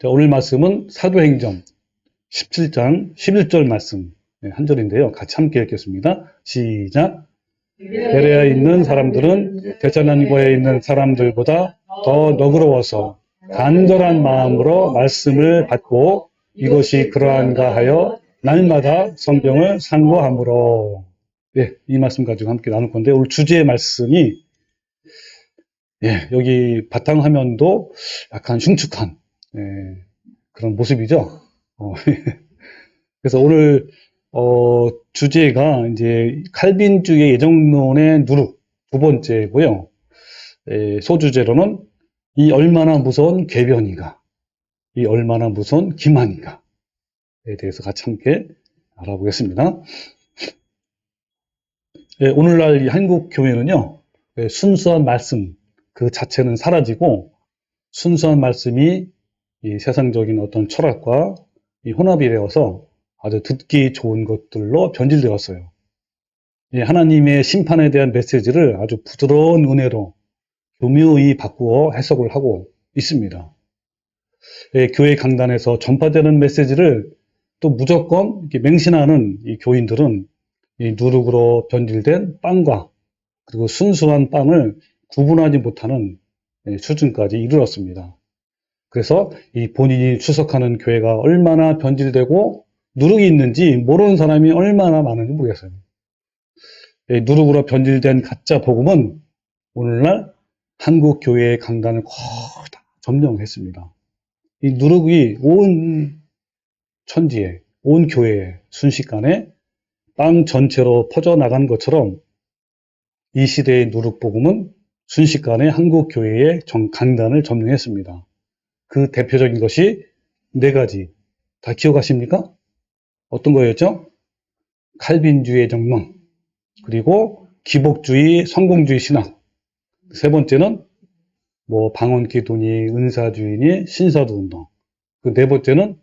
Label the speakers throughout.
Speaker 1: 자, 오늘 말씀은 사도행전 17장 11절 말씀 한 절인데요. 같이 함께 읽겠습니다. 시작. 베레아에 있는 사람들은 데살로니가에 있는 사람들보다 더 너그러워서 간절한 마음으로 말씀을 받고 이것이 그러한가 하여 날마다 성경을 상고하므로. 예, 이 말씀 가지고 함께 나눌 건데 오늘 주제의 말씀이 여기 바탕화면도 약간 흉측한 그런 모습이죠. 그래서 오늘 주제가 이제 칼빈주의 예정론의 누룩 두 번째고요. 소주제로는 이 얼마나 무서운 궤변인가, 이 얼마나 무서운 기만인가에 대해서 같이 함께 알아보겠습니다. 오늘날 이 한국 교회는요, 순수한 말씀 그 자체는 사라지고 순수한 말씀이 이 세상적인 어떤 철학과 이 혼합이 되어서 아주 듣기 좋은 것들로 변질되었어요. 하나님의 심판에 대한 메시지를 아주 부드러운 은혜로 교묘히 바꾸어 해석을 하고 있습니다. 교회 강단에서 전파되는 메시지를 또 무조건 이렇게 맹신하는 이 교인들은 이 누룩으로 변질된 빵과 그리고 순수한 빵을 구분하지 못하는 수준까지 이르렀습니다. 그래서 이 본인이 출석하는 교회가 얼마나 변질되고 누룩이 있는지 모르는 사람이 얼마나 많은지 모르겠어요. 누룩으로 변질된 가짜 복음은 오늘날 한국 교회의 강단을 거의 다 점령했습니다. 이 누룩이 온 천지에, 온 교회에 순식간에 땅 전체로 퍼져나간 것처럼 이 시대의 누룩 복음은 순식간에 한국 교회의 강단을 점령했습니다. 그 대표적인 것이 네 가지. 다 기억하십니까? 어떤 거였죠? 칼빈주의 정론, 그리고 기복주의, 성공주의 신학. 세 번째는 방언기도니, 은사주의니, 신사도 운동. 그 네 번째는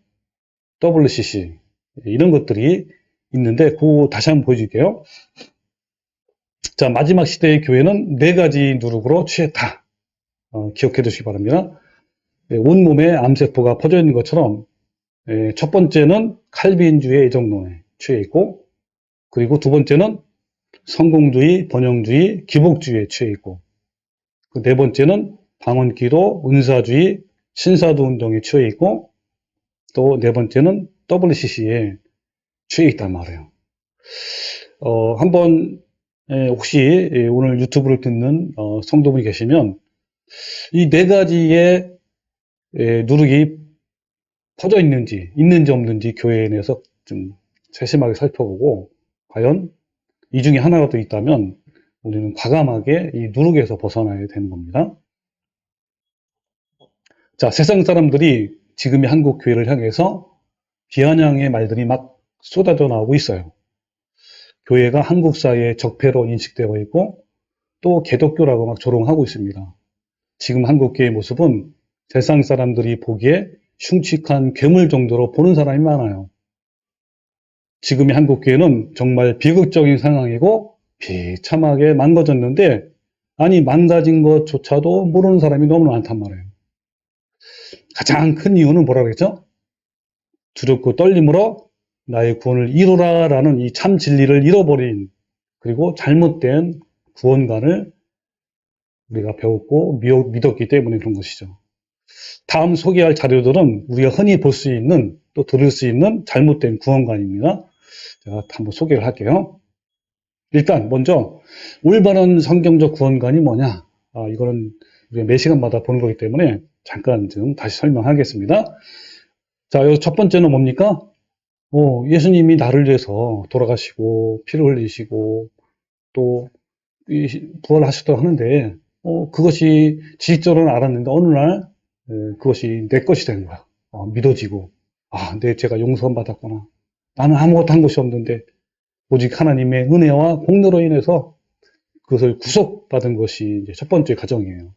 Speaker 1: WCC. 이런 것들이 있는데, 그거 다시 한번 보여줄게요. 자, 마지막 시대의 교회는 네 가지 누룩으로 취했다. 기억해 두시기 바랍니다. 온몸에 암세포가 퍼져 있는 것처럼 첫 번째는 칼빈주의 예정론에 취해 있고, 그리고 두 번째는 성공주의, 번영주의, 기복주의에 취해 있고, 그 네 번째는 방언기도, 은사주의, 신사도 운동에 취해 있고, 또 네 번째는 WCC에 취해 있단 말이에요. 한번 혹시 오늘 유튜브를 듣는 성도분이 계시면 이 네 가지의 누룩이 퍼져 있는지 없는지 교회에 대해서 좀 세심하게 살펴보고 과연 이 중에 하나라도 있다면 우리는 과감하게 이 누룩에서 벗어나야 되는 겁니다. 자, 세상 사람들이 지금의 한국 교회를 향해서 비아냥의 말들이 막 쏟아져 나오고 있어요. 교회가 한국 사회의 적폐로 인식되고 있고 또 개독교라고 막 조롱하고 있습니다. 지금 한국 교회의 모습은 세상 사람들이 보기에 흉측한 괴물 정도로 보는 사람이 많아요. 지금의 한국 교회는 정말 비극적인 상황이고 비참하게 망가졌는데 아니 망가진 것조차도 모르는 사람이 너무 많단 말이에요. 가장 큰 이유는 뭐라 그랬죠? 두렵고 떨림으로 나의 구원을 이루라 라는 이 참 진리를 잃어버린 그리고 잘못된 구원관을 우리가 배웠고 믿었기 때문에 그런 것이죠. 다음 소개할 자료들은 우리가 흔히 볼 수 있는 또 들을 수 있는 잘못된 구원관입니다. 제가 한번 소개를 할게요. 일단 먼저 올바른 성경적 구원관이 뭐냐? 이거는 우리가 매 시간마다 보는 거기 때문에 잠깐 좀 다시 설명하겠습니다. 자, 여기 첫 번째는 뭡니까? 예수님이 나를 위해서 돌아가시고 피를 흘리시고 또 부활하셨다고 하는데 그것이 지식적으로는 알았는데 어느 날 그것이 내 것이 된 거야. 믿어지고 내 죄가 용서받았구나. 나는 아무것도 한 것이 없는데 오직 하나님의 은혜와 공로로 인해서 그것을 구속받은 것이 이제 첫 번째 과정이에요.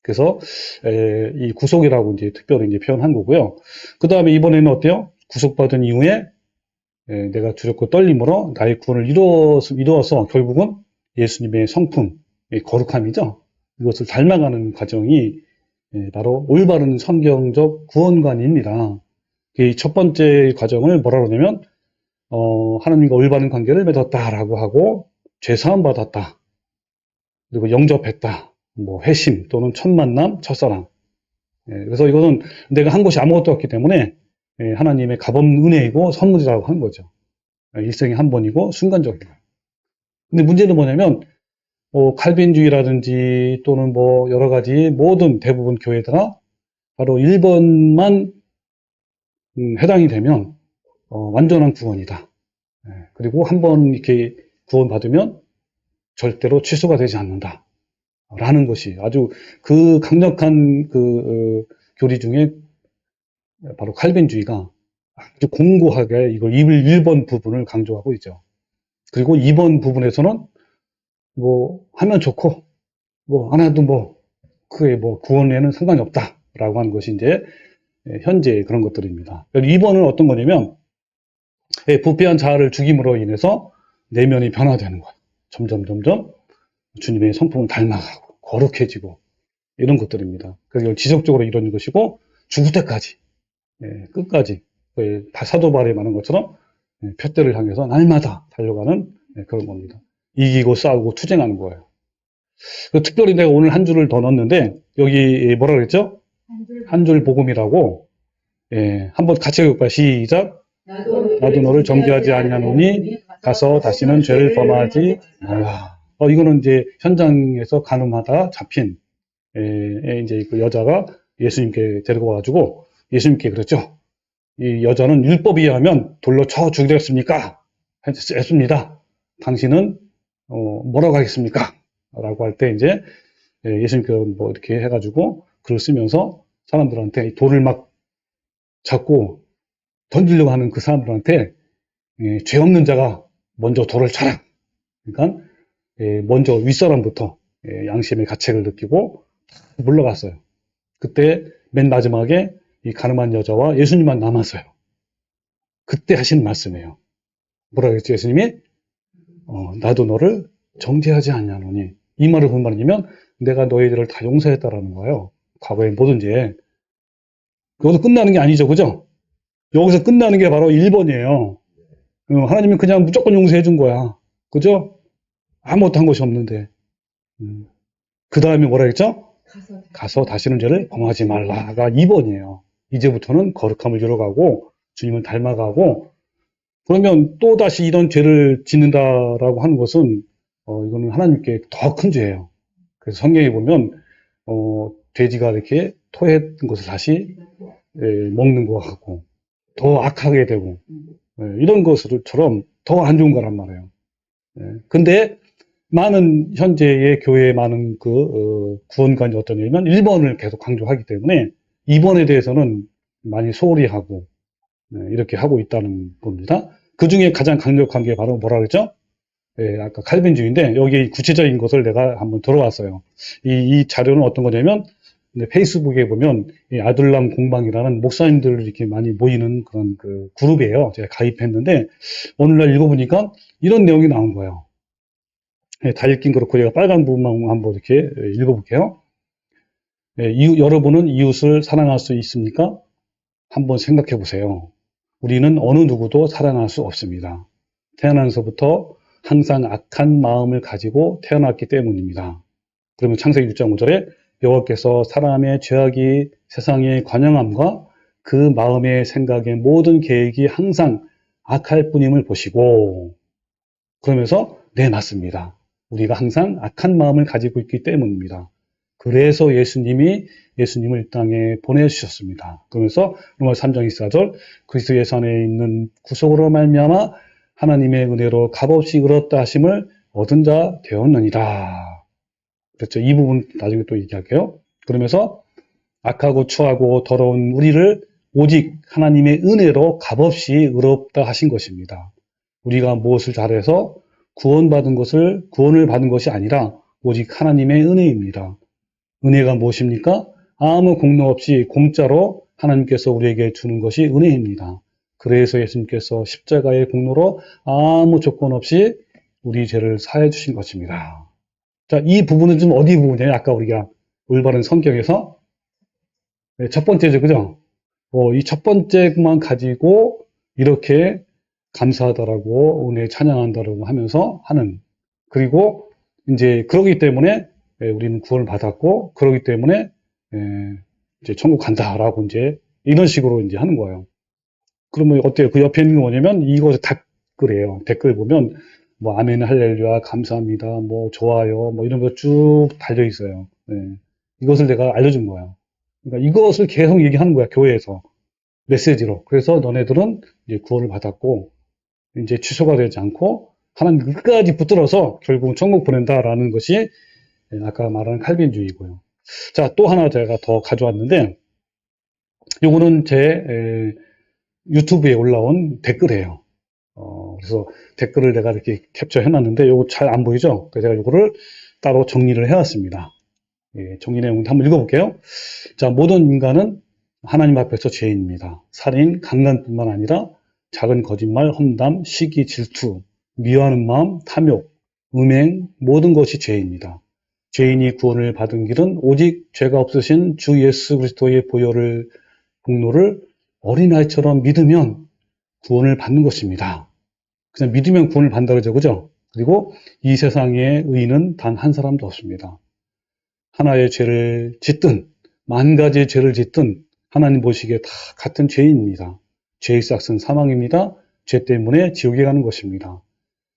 Speaker 1: 그래서 이 구속이라고 이제 특별히 이제 표현한 거고요. 그 다음에 이번에는 어때요? 구속받은 이후에 내가 두렵고 떨림으로 나의 구원을 이루어서 결국은 예수님의 성품, 거룩함이죠. 이것을 닮아가는 과정이 바로 올바른 성경적 구원관입니다. 이 첫 번째 과정을 뭐라 그러냐면 하나님과 올바른 관계를 맺었다라고 하고 죄사함 받았다. 그리고 영접했다. 뭐 회심 또는 첫 만남, 첫사랑. 그래서 이것은 내가 한 것이 아무것도 없기 때문에 하나님의 값없는 은혜이고 선물이라고 하는 거죠. 일생에 한 번이고 순간적인 거예요. 근데 문제는 뭐냐면 칼빈주의라든지 또는 뭐 여러 가지 모든 대부분 교회가 바로 1번만 해당이 되면 완전한 구원이다. 그리고 한 번 이렇게 구원받으면 절대로 취소가 되지 않는다. 라는 것이 아주 그 강력한 교리 중에 바로 칼빈주의가 아주 공고하게 이걸 1번 부분을 강조하고 있죠. 그리고 2번 부분에서는 뭐 하면 좋고 뭐 안 해도 뭐 그게 뭐 구원에는 상관이 없다라고 하는 것이 이제 현재 그런 것들입니다. 2번은 어떤 거냐면 부패한 자아를 죽임으로 인해서 내면이 변화되는 거예요. 점점 주님의 성품을 닮아가고 거룩해지고 이런 것들입니다. 그래서 지속적으로 이루어진 것이고 죽을 때까지 끝까지 사도 바울에 말한 것처럼 표대를 향해서 날마다 달려가는 그런 겁니다. 이기고 싸우고 투쟁하는 거예요. 특별히 내가 오늘 한 줄을 더 넣었는데 여기 뭐라 그랬죠? 한 줄 복음이라고 한번 같이 해볼까요? 시작. 나도 너를 정죄하지 아니하노니 가서 다시는 죄를 범하지 말라. 이거는 이제 현장에서 간음하다 잡힌 이제 그 여자가 예수님께 데리고 와가지고 예수님께 그랬죠. 이 여자는 율법에 의하면 돌로 쳐 죽이겠습니까? 했습니다. 당신은 뭐라고 하겠습니까? 라고 할 때 이제 예수님께 뭐 이렇게 해가지고 글을 쓰면서 사람들한테 돌을 막 잡고 던지려고 하는 그 사람들한테 죄 없는 자가 먼저 돌을 쳐라. 그러니까 먼저 윗사람부터 양심의 가책을 느끼고 물러갔어요. 그때 맨 마지막에 이 가늠한 여자와 예수님만 남았어요. 그때 하시는 말씀이에요. 뭐라 그랬죠? 예수님이 나도 너를 정죄하지 않냐노니. 이 말을 무슨 말이냐면 내가 너희들을 다 용서했다라는 거예요. 과거의 모든 죄. 그것도 끝나는 게 아니죠. 그죠? 여기서 끝나는 게 바로 1번이에요. 하나님이 그냥 무조건 용서해 준 거야. 그죠? 아무것도 한 것이 없는데. 그 다음에 뭐라 했죠? 가서 다시는 죄를 범하지 말라가 2번이에요. 이제부터는 거룩함을 이뤄가고 주님을 닮아가고 그러면 또 다시 이런 죄를 짓는다라고 하는 것은 이거는 하나님께 더 큰 죄예요. 그래서 성경에 보면 돼지가 이렇게 토했던 것을 다시 먹는 것 같고 더 악하게 되고 이런 것처럼 더 안 좋은 거란 말이에요. 근데 많은 현재의 교회의 많은 구원관이 어떠냐면 1번을 계속 강조하기 때문에 2번에 대해서는 많이 소홀히 하고 이렇게 하고 있다는 겁니다. 그 중에 가장 강력한 게 바로 뭐라 그랬죠? 아까 칼빈주의인데 여기 구체적인 것을 내가 한번 들어왔어요. 이 자료는 어떤 거냐면 페이스북에 보면 이 아둘람 공방이라는 목사님들 이렇게 많이 모이는 그런 그 그룹이에요. 제가 가입했는데 오늘날 읽어보니까 이런 내용이 나온 거예요. 다 읽긴 그렇고 제가 빨간 부분만 한번 이렇게 읽어볼게요. 여러분은 이웃을 사랑할 수 있습니까? 한번 생각해 보세요. 우리는 어느 누구도 사랑할 수 없습니다. 태어나서부터 항상 악한 마음을 가지고 태어났기 때문입니다. 그러면 창세기 6장 5절에 여호와께서 사람의 죄악이 세상의 관영함과 그 마음의 생각의 모든 계획이 항상 악할 뿐임을 보시고 그러면서 네 맞습니다. 우리가 항상 악한 마음을 가지고 있기 때문입니다. 그래서 예수님을 이 땅에 보내주셨습니다. 그러면서 로마서 3장 24절 그리스도 예수 안에 있는 구속으로 말미암아 하나님의 은혜로 값없이 의롭다 하심을 얻은 자 되었느니라. 그렇죠. 이 부분 나중에 또 얘기할게요. 그러면서 악하고 추하고 더러운 우리를 오직 하나님의 은혜로 값없이 의롭다 하신 것입니다. 우리가 무엇을 잘해서 구원을 받은 것이 아니라 오직 하나님의 은혜입니다. 은혜가 무엇입니까? 아무 공로 없이 공짜로 하나님께서 우리에게 주는 것이 은혜입니다. 그래서 예수님께서 십자가의 공로로 아무 조건 없이 우리 죄를 사해 주신 것입니다. 자, 이 부분은 좀 어디 부분이에요? 아까 우리가 올바른 성경에서 네, 첫 번째죠, 그죠? 이 첫 번째만 가지고 이렇게 감사하다라고 은혜 찬양한다라고 하면서 하는 그리고 이제 그러기 때문에 우리는 구원을 받았고 그러기 때문에 예, 이제 천국 간다라고 이제 이런 식으로 이제 하는 거예요. 그러면 어때요? 그 옆에 있는 게 뭐냐면 이것을 댓글이에요. 댓글 보면 뭐 아멘 할렐루야 감사합니다 뭐 좋아요 뭐 이런 거 쭉 달려 있어요. 이것을 내가 알려준 거예요. 그러니까 이것을 계속 얘기하는 거야 교회에서 메시지로. 그래서 너네들은 이제 구원을 받았고 이제 취소가 되지 않고 하나님 끝까지 붙들어서 결국은 천국 보낸다라는 것이 아까 말한 칼빈주의고요. 자, 또 하나 제가 더 가져왔는데 요거는 제 유튜브에 올라온 댓글이에요. 그래서 댓글을 내가 이렇게 캡처해 놨는데 요거 잘 안 보이죠? 그래서 제가 요거를 따로 정리를 해왔습니다. 정리 내용을 한번 읽어볼게요. 자, 모든 인간은 하나님 앞에서 죄인입니다. 살인, 강간뿐만 아니라 작은 거짓말, 험담, 시기, 질투, 미워하는 마음, 탐욕, 음행, 모든 것이 죄입니다. 죄인이 구원을 받은 길은 오직 죄가 없으신 주 예수 그리스도의 보혈을 공로를 어린아이처럼 믿으면 구원을 받는 것입니다. 그냥 믿으면 구원을 받는다 그러죠, 그죠? 그리고 이 세상에 의인은 단 한 사람도 없습니다. 하나의 죄를 짓든 만 가지의 죄를 짓든 하나님 보시기에 다 같은 죄인입니다. 죄의 싹은 사망입니다. 죄 때문에 지옥에 가는 것입니다.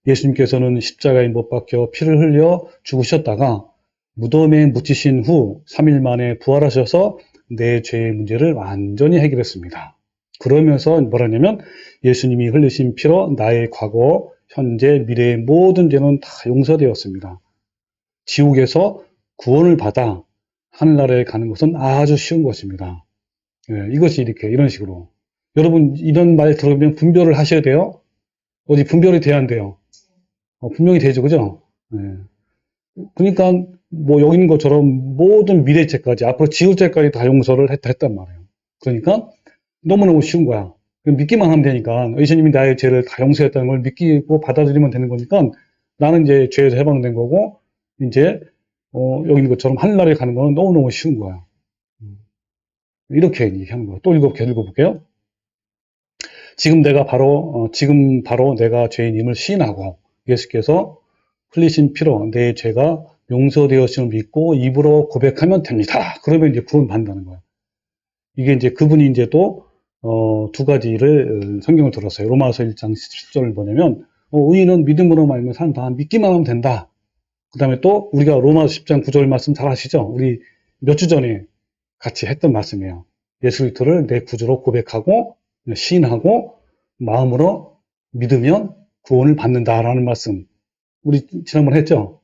Speaker 1: 예수님께서는 십자가에 못 박혀 피를 흘려 죽으셨다가 무덤에 묻히신 후 3일 만에 부활하셔서 내 죄의 문제를 완전히 해결했습니다. 그러면서 뭐라냐면 예수님이 흘리신 피로 나의 과거, 현재, 미래의 모든 죄는 다 용서되었습니다. 지옥에서 구원을 받아 하늘나라에 가는 것은 아주 쉬운 것입니다. 이것이 이렇게 이런 식으로 여러분 이런 말 들으면 분별을 하셔야 돼요. 어디 분별이 돼야 안 돼요. 분명히 되죠, 그죠? 그러니까 뭐 여기 있는 것처럼 모든 미래죄까지 앞으로 지을 죄까지 다 용서를 했단 말이에요. 그러니까 너무너무 쉬운 거야. 믿기만 하면 되니까 예수님이 나의 죄를 다 용서했다는 걸 믿고 받아들이면 되는 거니까 나는 이제 죄에서 해방된 거고 이제 여기 있는 것처럼 하늘나라에 가는 거는 너무너무 쉬운 거야. 이렇게 얘기하는 거야. 또 읽어볼게요. 지금 바로 내가 죄인임을 시인하고 예수께서 흘리신 피로 내 죄가 용서되었음을 믿고 입으로 고백하면 됩니다. 그러면 이제 구원받는다는 거야. 이게 이제 그분이 이제 또, 두 가지를 성경을 들었어요. 로마서 1장 10절을 보내면, 의인은 믿음으로 말미암아 산다. 믿기만 하면 된다. 그 다음에 또 우리가 로마서 10장 9절 말씀 잘 아시죠? 우리 몇 주 전에 같이 했던 말씀이에요. 예수 그리스도를 내 구주로 고백하고 시인하고 마음으로 믿으면 구원을 받는다라는 말씀. 우리 지난번에 했죠?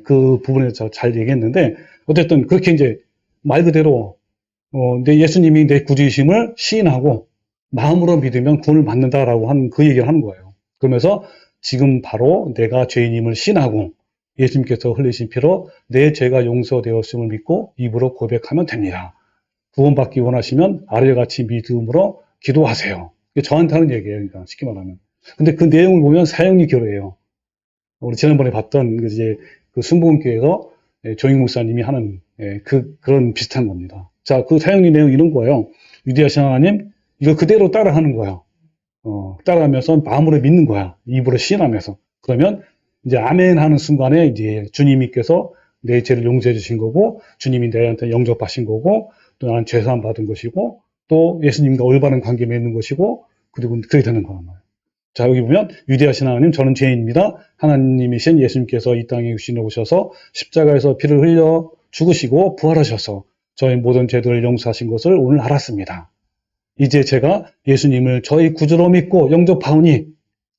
Speaker 1: 그 부분에서 잘 얘기했는데 어쨌든 그렇게 이제 말 그대로 내 예수님이 내 구주이심을 시인하고 마음으로 믿으면 구원을 받는다라고 하는 그 얘기를 하는 거예요. 그러면서 지금 바로 내가 죄인임을 시인하고 예수님께서 흘리신 피로 내 죄가 용서되었음을 믿고 입으로 고백하면 됩니다. 구원받기 원하시면 아래와 같이 믿음으로 기도하세요. 이게 저한테 하는 얘기예요. 그러니까 쉽게 말하면. 근데 그 내용을 보면 사형리 교회예요. 우리 지난번에 봤던 이제 그 순복음교회에서 조익 목사님이 하는 그런 비슷한 겁니다. 자, 그 사형리 내용 이런 거예요. 위대하신 하나님, 이거 그대로 따라하는 거예요. 따라하면서 마음으로 믿는 거야. 입으로 시인하면서. 그러면 이제 아멘 하는 순간에 이제 주님께서 내 죄를 용서해 주신 거고, 주님이 내한테 영접하신 거고, 또 나는 죄사함 받은 것이고, 또 예수님과 올바른 관계 맺는 것이고, 그리고 그렇게 되는 거란 말이에요. 자, 여기 보면 위대하신 하나님, 저는 죄인입니다. 하나님이신 예수님께서 이 땅에 육신에 오셔서 십자가에서 피를 흘려 죽으시고 부활하셔서 저의 모든 죄들을 용서하신 것을 오늘 알았습니다. 이제 제가 예수님을 저희 구주로 믿고 영접하오니,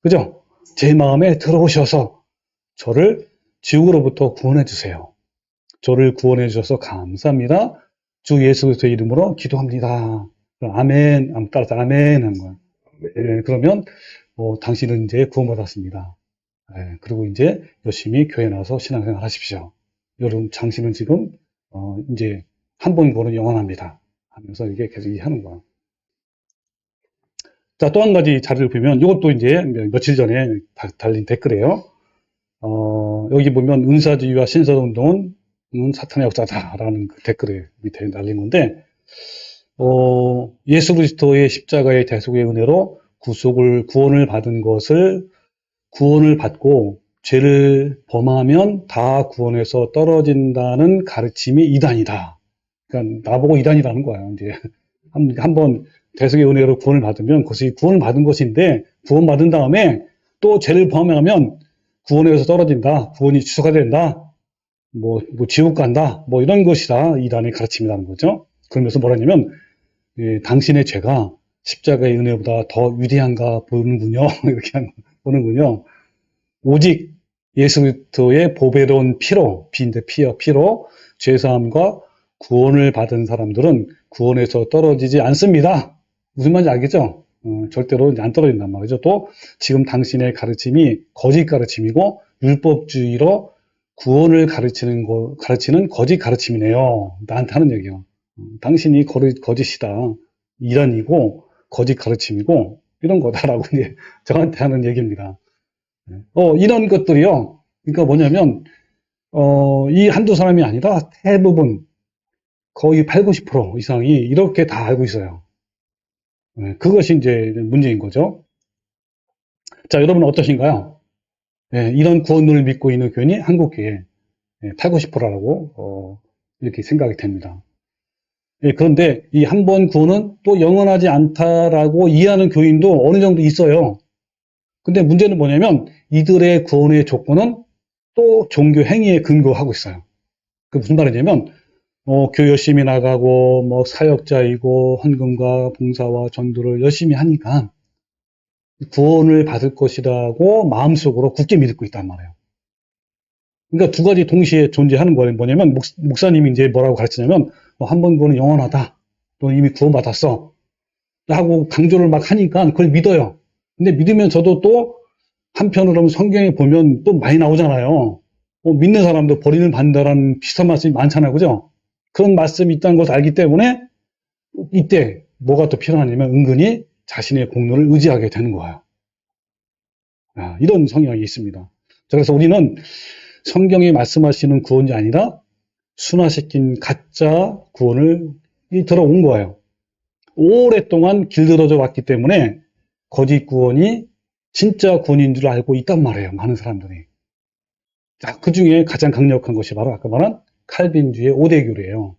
Speaker 1: 그죠? 제 마음에 들어오셔서 저를 지옥으로부터 구원해 주세요. 저를 구원해 주셔서 감사합니다. 주 예수 그리스도의 이름으로 기도합니다. 아멘, 따라서 아멘 하는 거야. 그러면 당신은 이제 구원받았습니다. 그리고 이제 열심히 교회 나와서 신앙생활 하십시오. 여러분, 당신은 지금 이제 한 번 구원은 영원합니다. 하면서 이게 계속 얘기하는 거야. 자, 또 한 가지 자료를 보면 이것도 이제 며칠 전에 달린 댓글이에요. 여기 보면 은사주의와 신사운동은 사탄의 역사다라는 그 댓글에 밑에 달린 건데 예수 그리스도의 십자가의 대속의 은혜로 구원을 받은 것을 구원을 받고 죄를 범하면 다 구원에서 떨어진다는 가르침이 이단이다. 그러니까 나보고 이단이라는 거야. 이제 한번 대속의 은혜로 구원을 받으면 그것이 구원을 받은 것인데 구원받은 다음에 또 죄를 범하면 구원에서 떨어진다. 구원이 취소가 된다. 뭐 지옥 간다. 뭐 이런 것이다. 이단의 가르침이라는 거죠. 그러면서 뭐라냐면 당신의 죄가 십자가의 은혜보다 더 위대한가 보는군요. 이렇게 보는군요. 오직 예수 그리스도의 보배로운 피로, 피인데 피로 죄사함과 구원을 받은 사람들은 구원에서 떨어지지 않습니다. 무슨 말인지 알겠죠? 절대로 안 떨어진단 말이죠. 또 지금 당신의 가르침이 거짓 가르침이고 율법주의로 구원을 가르치는 거짓 가르침이네요. 나한테 하는 얘기요. 당신이 거짓이다. 이단이고 거짓 가르침이고 이런 거다라고 이제 저한테 하는 얘기입니다. 이런 것들이요. 그러니까 뭐냐면 이 한두 사람이 아니라 대부분 거의 8, 90% 이상이 이렇게 다 알고 있어요. 그것이 이제 문제인 거죠. 자, 여러분은 어떠신가요? 이런 구원을 믿고 있는 교인이 한국교회 8, 90%라고 이렇게 생각이 됩니다. 그런데 이 한 번 구원은 또 영원하지 않다라고 이해하는 교인도 어느 정도 있어요. 근데 문제는 뭐냐면 이들의 구원의 조건은 또 종교 행위에 근거하고 있어요. 그 무슨 말이냐면 교회 열심히 나가고 뭐 사역자이고 헌금과 봉사와 전도를 열심히 하니까 구원을 받을 것이라고 마음속으로 굳게 믿고 있단 말이에요. 그러니까 두 가지 동시에 존재하는 거예요. 뭐냐면 목사님이 이제 뭐라고 가르치냐면 한 번 구원은 영원하다. 너 이미 구원받았어. 하고 강조를 막 하니까 그걸 믿어요. 근데 믿으면서도 또 한편으로는 성경에 보면 또 많이 나오잖아요. 믿는 사람도 버림을 받는다라는 비슷한 말씀이 많잖아요. 그죠? 그런 말씀이 있다는 것을 알기 때문에 이때 뭐가 또 필요하냐면 은근히 자신의 공로를 의지하게 되는 거예요. 이런 성향이 있습니다. 그래서 우리는 성경이 말씀하시는 구원이 아니라 순화시킨 가짜 구원을 들어온 거예요. 오랫동안 길들여져 왔기 때문에 거짓 구원이 진짜 구원인 줄 알고 있단 말이에요. 많은 사람들이. 자, 그 중에 가장 강력한 것이 바로 아까 말한 칼빈주의 5대 교리예요.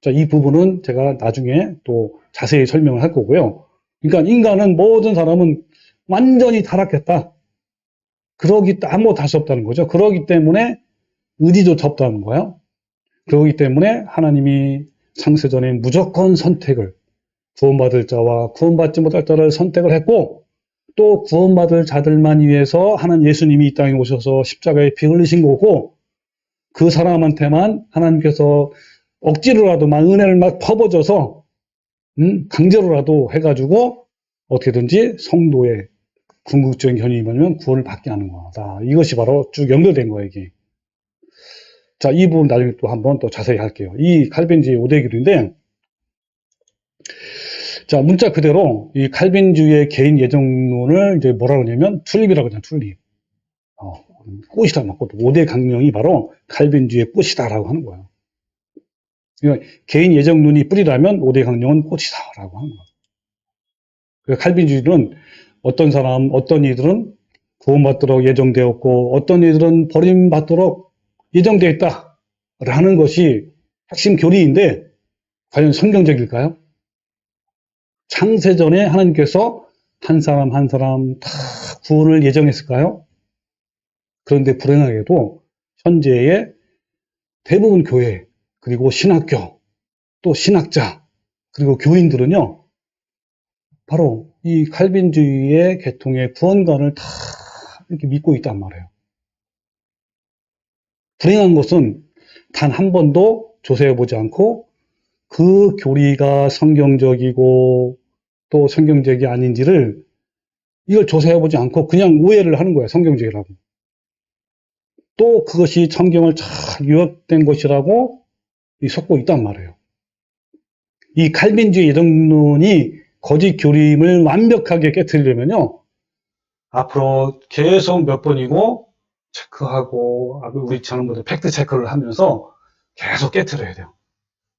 Speaker 1: 자, 이 부분은 제가 나중에 또 자세히 설명을 할 거고요. 그러니까 인간은 모든 사람은 완전히 타락했다. 아무것도 할 수 없다는 거죠. 그러기 때문에 의지조차 없다는 거예요. 그러기 때문에 하나님이 창세전에 무조건 선택을 구원받을 자와 구원받지 못할 자를 선택을 했고 또 구원받을 자들만 위해서 하나님 예수님이 이 땅에 오셔서 십자가에 피 흘리신 거고 그 사람한테만 하나님께서 억지로라도 막 은혜를 막 퍼부어줘서 강제로라도 해가지고 어떻게든지 성도의 궁극적인 견인이 뭐냐면 구원을 받게 하는 거다. 이것이 바로 쭉 연결된 거예요, 이게. 자, 이 부분 나중에 또 한번 또 자세히 할게요. 이 칼빈주의 5대 교리인데, 자, 문자 그대로 이 칼빈주의의 개인 예정론을 이제 뭐라고 하냐면 튤립이라고 하잖아요, 튤립. 꽃이다, 막 꽃. 5대 강령이 바로 칼빈주의의 꽃이다라고 하는 거예요. 그러니까 개인 예정론이 뿌리라면 5대 강령은 꽃이다라고 하는 거예요. 그러니까 칼빈주의는 어떤 이들은 구원받도록 예정되었고 어떤 이들은 버림받도록 예정되어 있다라는 것이 핵심 교리인데 과연 성경적일까요? 창세전에 하나님께서 한 사람 한 사람 다 구원을 예정했을까요? 그런데 불행하게도 현재의 대부분 교회 그리고 신학교 또 신학자 그리고 교인들은요 바로 이 칼빈주의의 계통의 구원관을 다 이렇게 믿고 있단 말이에요. 불행한 것은 단 한 번도 조사해보지 않고 그 교리가 성경적이고 또 성경적이 아닌지를 이걸 조사해보지 않고 그냥 오해를 하는 거예요. 성경적이라고. 또 그것이 성경을 잘 유학된 것이라고 속고 있단 말이에요. 이 칼빈주의 예정론이 거짓 교리임을 완벽하게 깨트리려면요. 앞으로 계속 몇 번이고 체크하고 우리 저는 팩트 체크를 하면서 계속 깨트려야 돼요.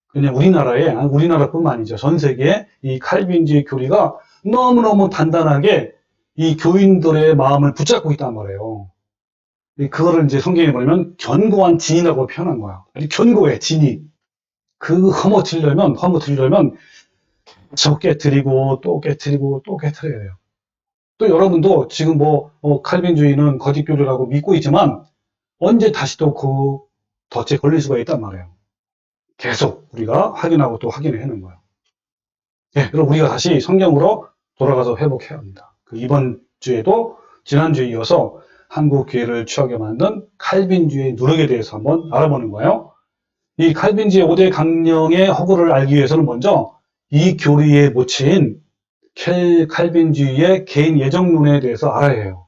Speaker 1: 그냥 우리나라뿐만 아니죠. 전 세계에 이 칼빈주의 교리가 너무너무 단단하게 이 교인들의 마음을 붙잡고 있단 말이에요. 그거를 이제 성경에 보면 견고한 진이라고 표현한 거야. 아주 견고해, 진이. 그 허물들려면 저 깨트리고 또 깨트리고 또 깨트려야 돼요. 또 여러분도 지금 칼빈주의는 거짓교리라고 믿고 있지만 언제 다시 또 그 덫에 걸릴 수가 있단 말이에요. 계속 우리가 확인하고 또 확인을 해는 거예요. 예, 그럼 우리가 다시 성경으로 돌아가서 회복해야 합니다. 이번 주에도 지난주에 이어서 한국 교회를 취하게 만든 칼빈주의 누룩에 대해서 한번 알아보는 거예요. 이 칼빈주의 5대 강령의 허구를 알기 위해서는 먼저 이 교리에 묻힌 칼빈주의의 개인 예정론에 대해서 알아야 해요.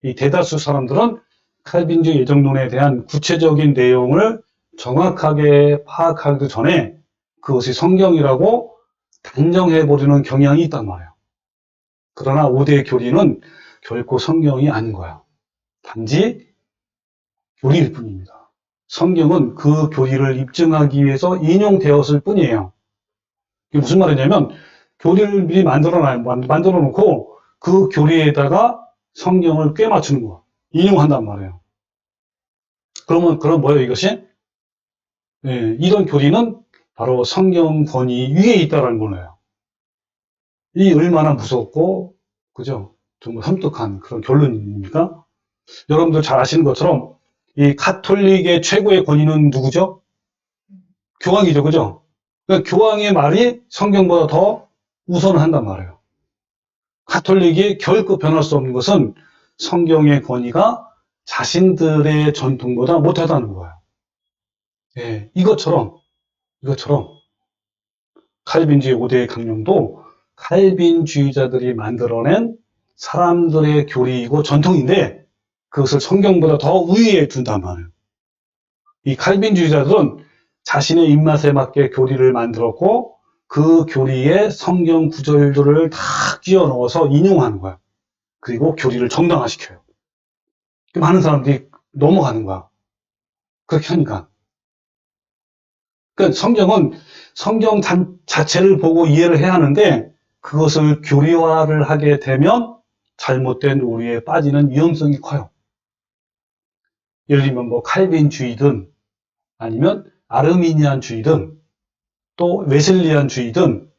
Speaker 1: 이 대다수 사람들은 칼빈주의 예정론에 대한 구체적인 내용을 정확하게 파악하기도 전에 그것이 성경이라고 단정해버리는 경향이 있단 말이에요. 그러나 5대 교리는 결코 성경이 아닌 거예요. 단지 교리일 뿐입니다. 성경은 그 교리를 입증하기 위해서 인용되었을 뿐이에요. 이게 무슨 말이냐면 교리를 미리 만들어 놓고 그 교리에다가 성경을 꿰 맞추는 거, 인용한단 말이에요. 그럼 뭐예요, 이것이? 예, 이런 교리는 바로 성경 권위 위에 있다는 거예요. 이 얼마나 무섭고, 그죠? 정말 섬뜩한 그런 결론입니까? 여러분들 잘 아시는 것처럼 이 가톨릭의 최고의 권위는 누구죠? 교황이죠, 그죠? 그러니까 교황의 말이 성경보다 더 우선한단 말이에요. 가톨릭이 결코 변할 수 없는 것은 성경의 권위가 자신들의 전통보다 못하다는 거예요. 예, 이것처럼 칼빈주의 5대 강령도 칼빈주의자들이 만들어낸 사람들의 교리이고 전통인데 그것을 성경보다 더 우위에 둔단 말이에요. 이 칼빈주의자들은 자신의 입맛에 맞게 교리를 만들었고 그 교리에 성경 구절들을 다 끼워 넣어서 인용하는 거야. 그리고 교리를 정당화시켜요. 많은 사람들이 넘어가는 거야. 그렇게 하니까. 그러니까 성경 자체를 보고 이해를 해야 하는데 그것을 교리화를 하게 되면 잘못된 오류에 빠지는 위험성이 커요. 예를 들면 칼빈주의든 아니면 아르미니안주의든 또 웨슬리안주의든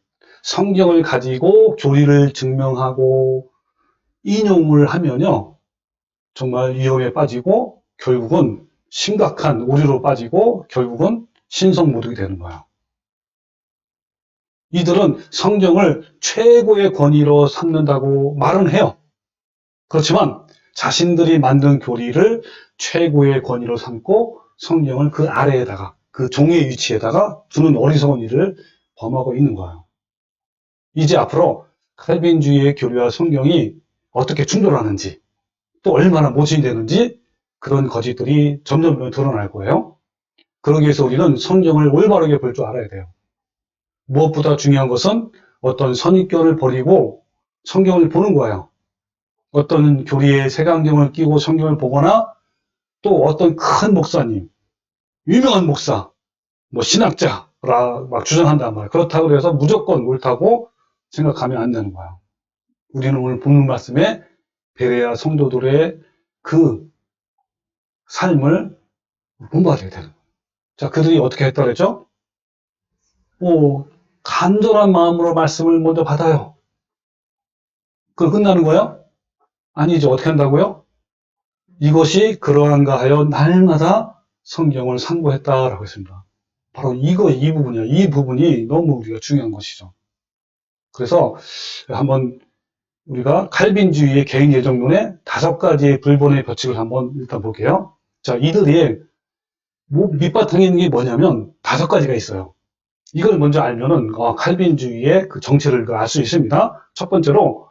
Speaker 1: 성경을 가지고 교리를 증명하고 인용을 하면요. 정말 위험에 빠지고 결국은 심각한 오류로 빠지고 결국은 신성모독이 되는 거예요. 이들은 성경을 최고의 권위로 삼는다고 말은 해요. 그렇지만 자신들이 만든 교리를 최고의 권위로 삼고 성경을 그 아래에다가 그 종의 위치에다가 두는 어리석은 일을 범하고 있는 거예요. 이제 앞으로 칼빈주의의 교리와 성경이 어떻게 충돌하는지 또 얼마나 모순이 되는지 그런 거짓들이 점점 드러날 거예요. 그러기 위해서 우리는 성경을 올바르게 볼 줄 알아야 돼요. 무엇보다 중요한 것은 어떤 선입견을 버리고 성경을 보는 거예요. 어떤 교리에 색안경을 끼고 성경을 보거나 또 어떤 큰 목사님, 유명한 목사, 신학자라 막 주장한단 말이에요. 그렇다고 해서 무조건 옳다고 생각하면 안 되는 거예요. 우리는 오늘 본문 말씀에 베레아 성도들의 그 삶을 본받아야 되는 거예요. 자, 그들이 어떻게 했다 그랬죠? 간절한 마음으로 말씀을 먼저 받아요. 그럼 끝나는 거예요? 아니죠. 어떻게 한다고요? 이것이 그러한가 하여 날마다 성경을 상고했다라고 했습니다. 바로 이 부분이야. 이 부분이 너무 우리가 중요한 것이죠. 그래서 한번 우리가 칼빈주의의 개인 예정론의 5가지의 불본의 법칙을 한번 일단 볼게요. 자, 이들이 밑바탕에 있는 게 뭐냐면 5가지가 있어요. 이걸 먼저 알면은 칼빈주의의 그 정체를 알 수 있습니다. 첫 번째로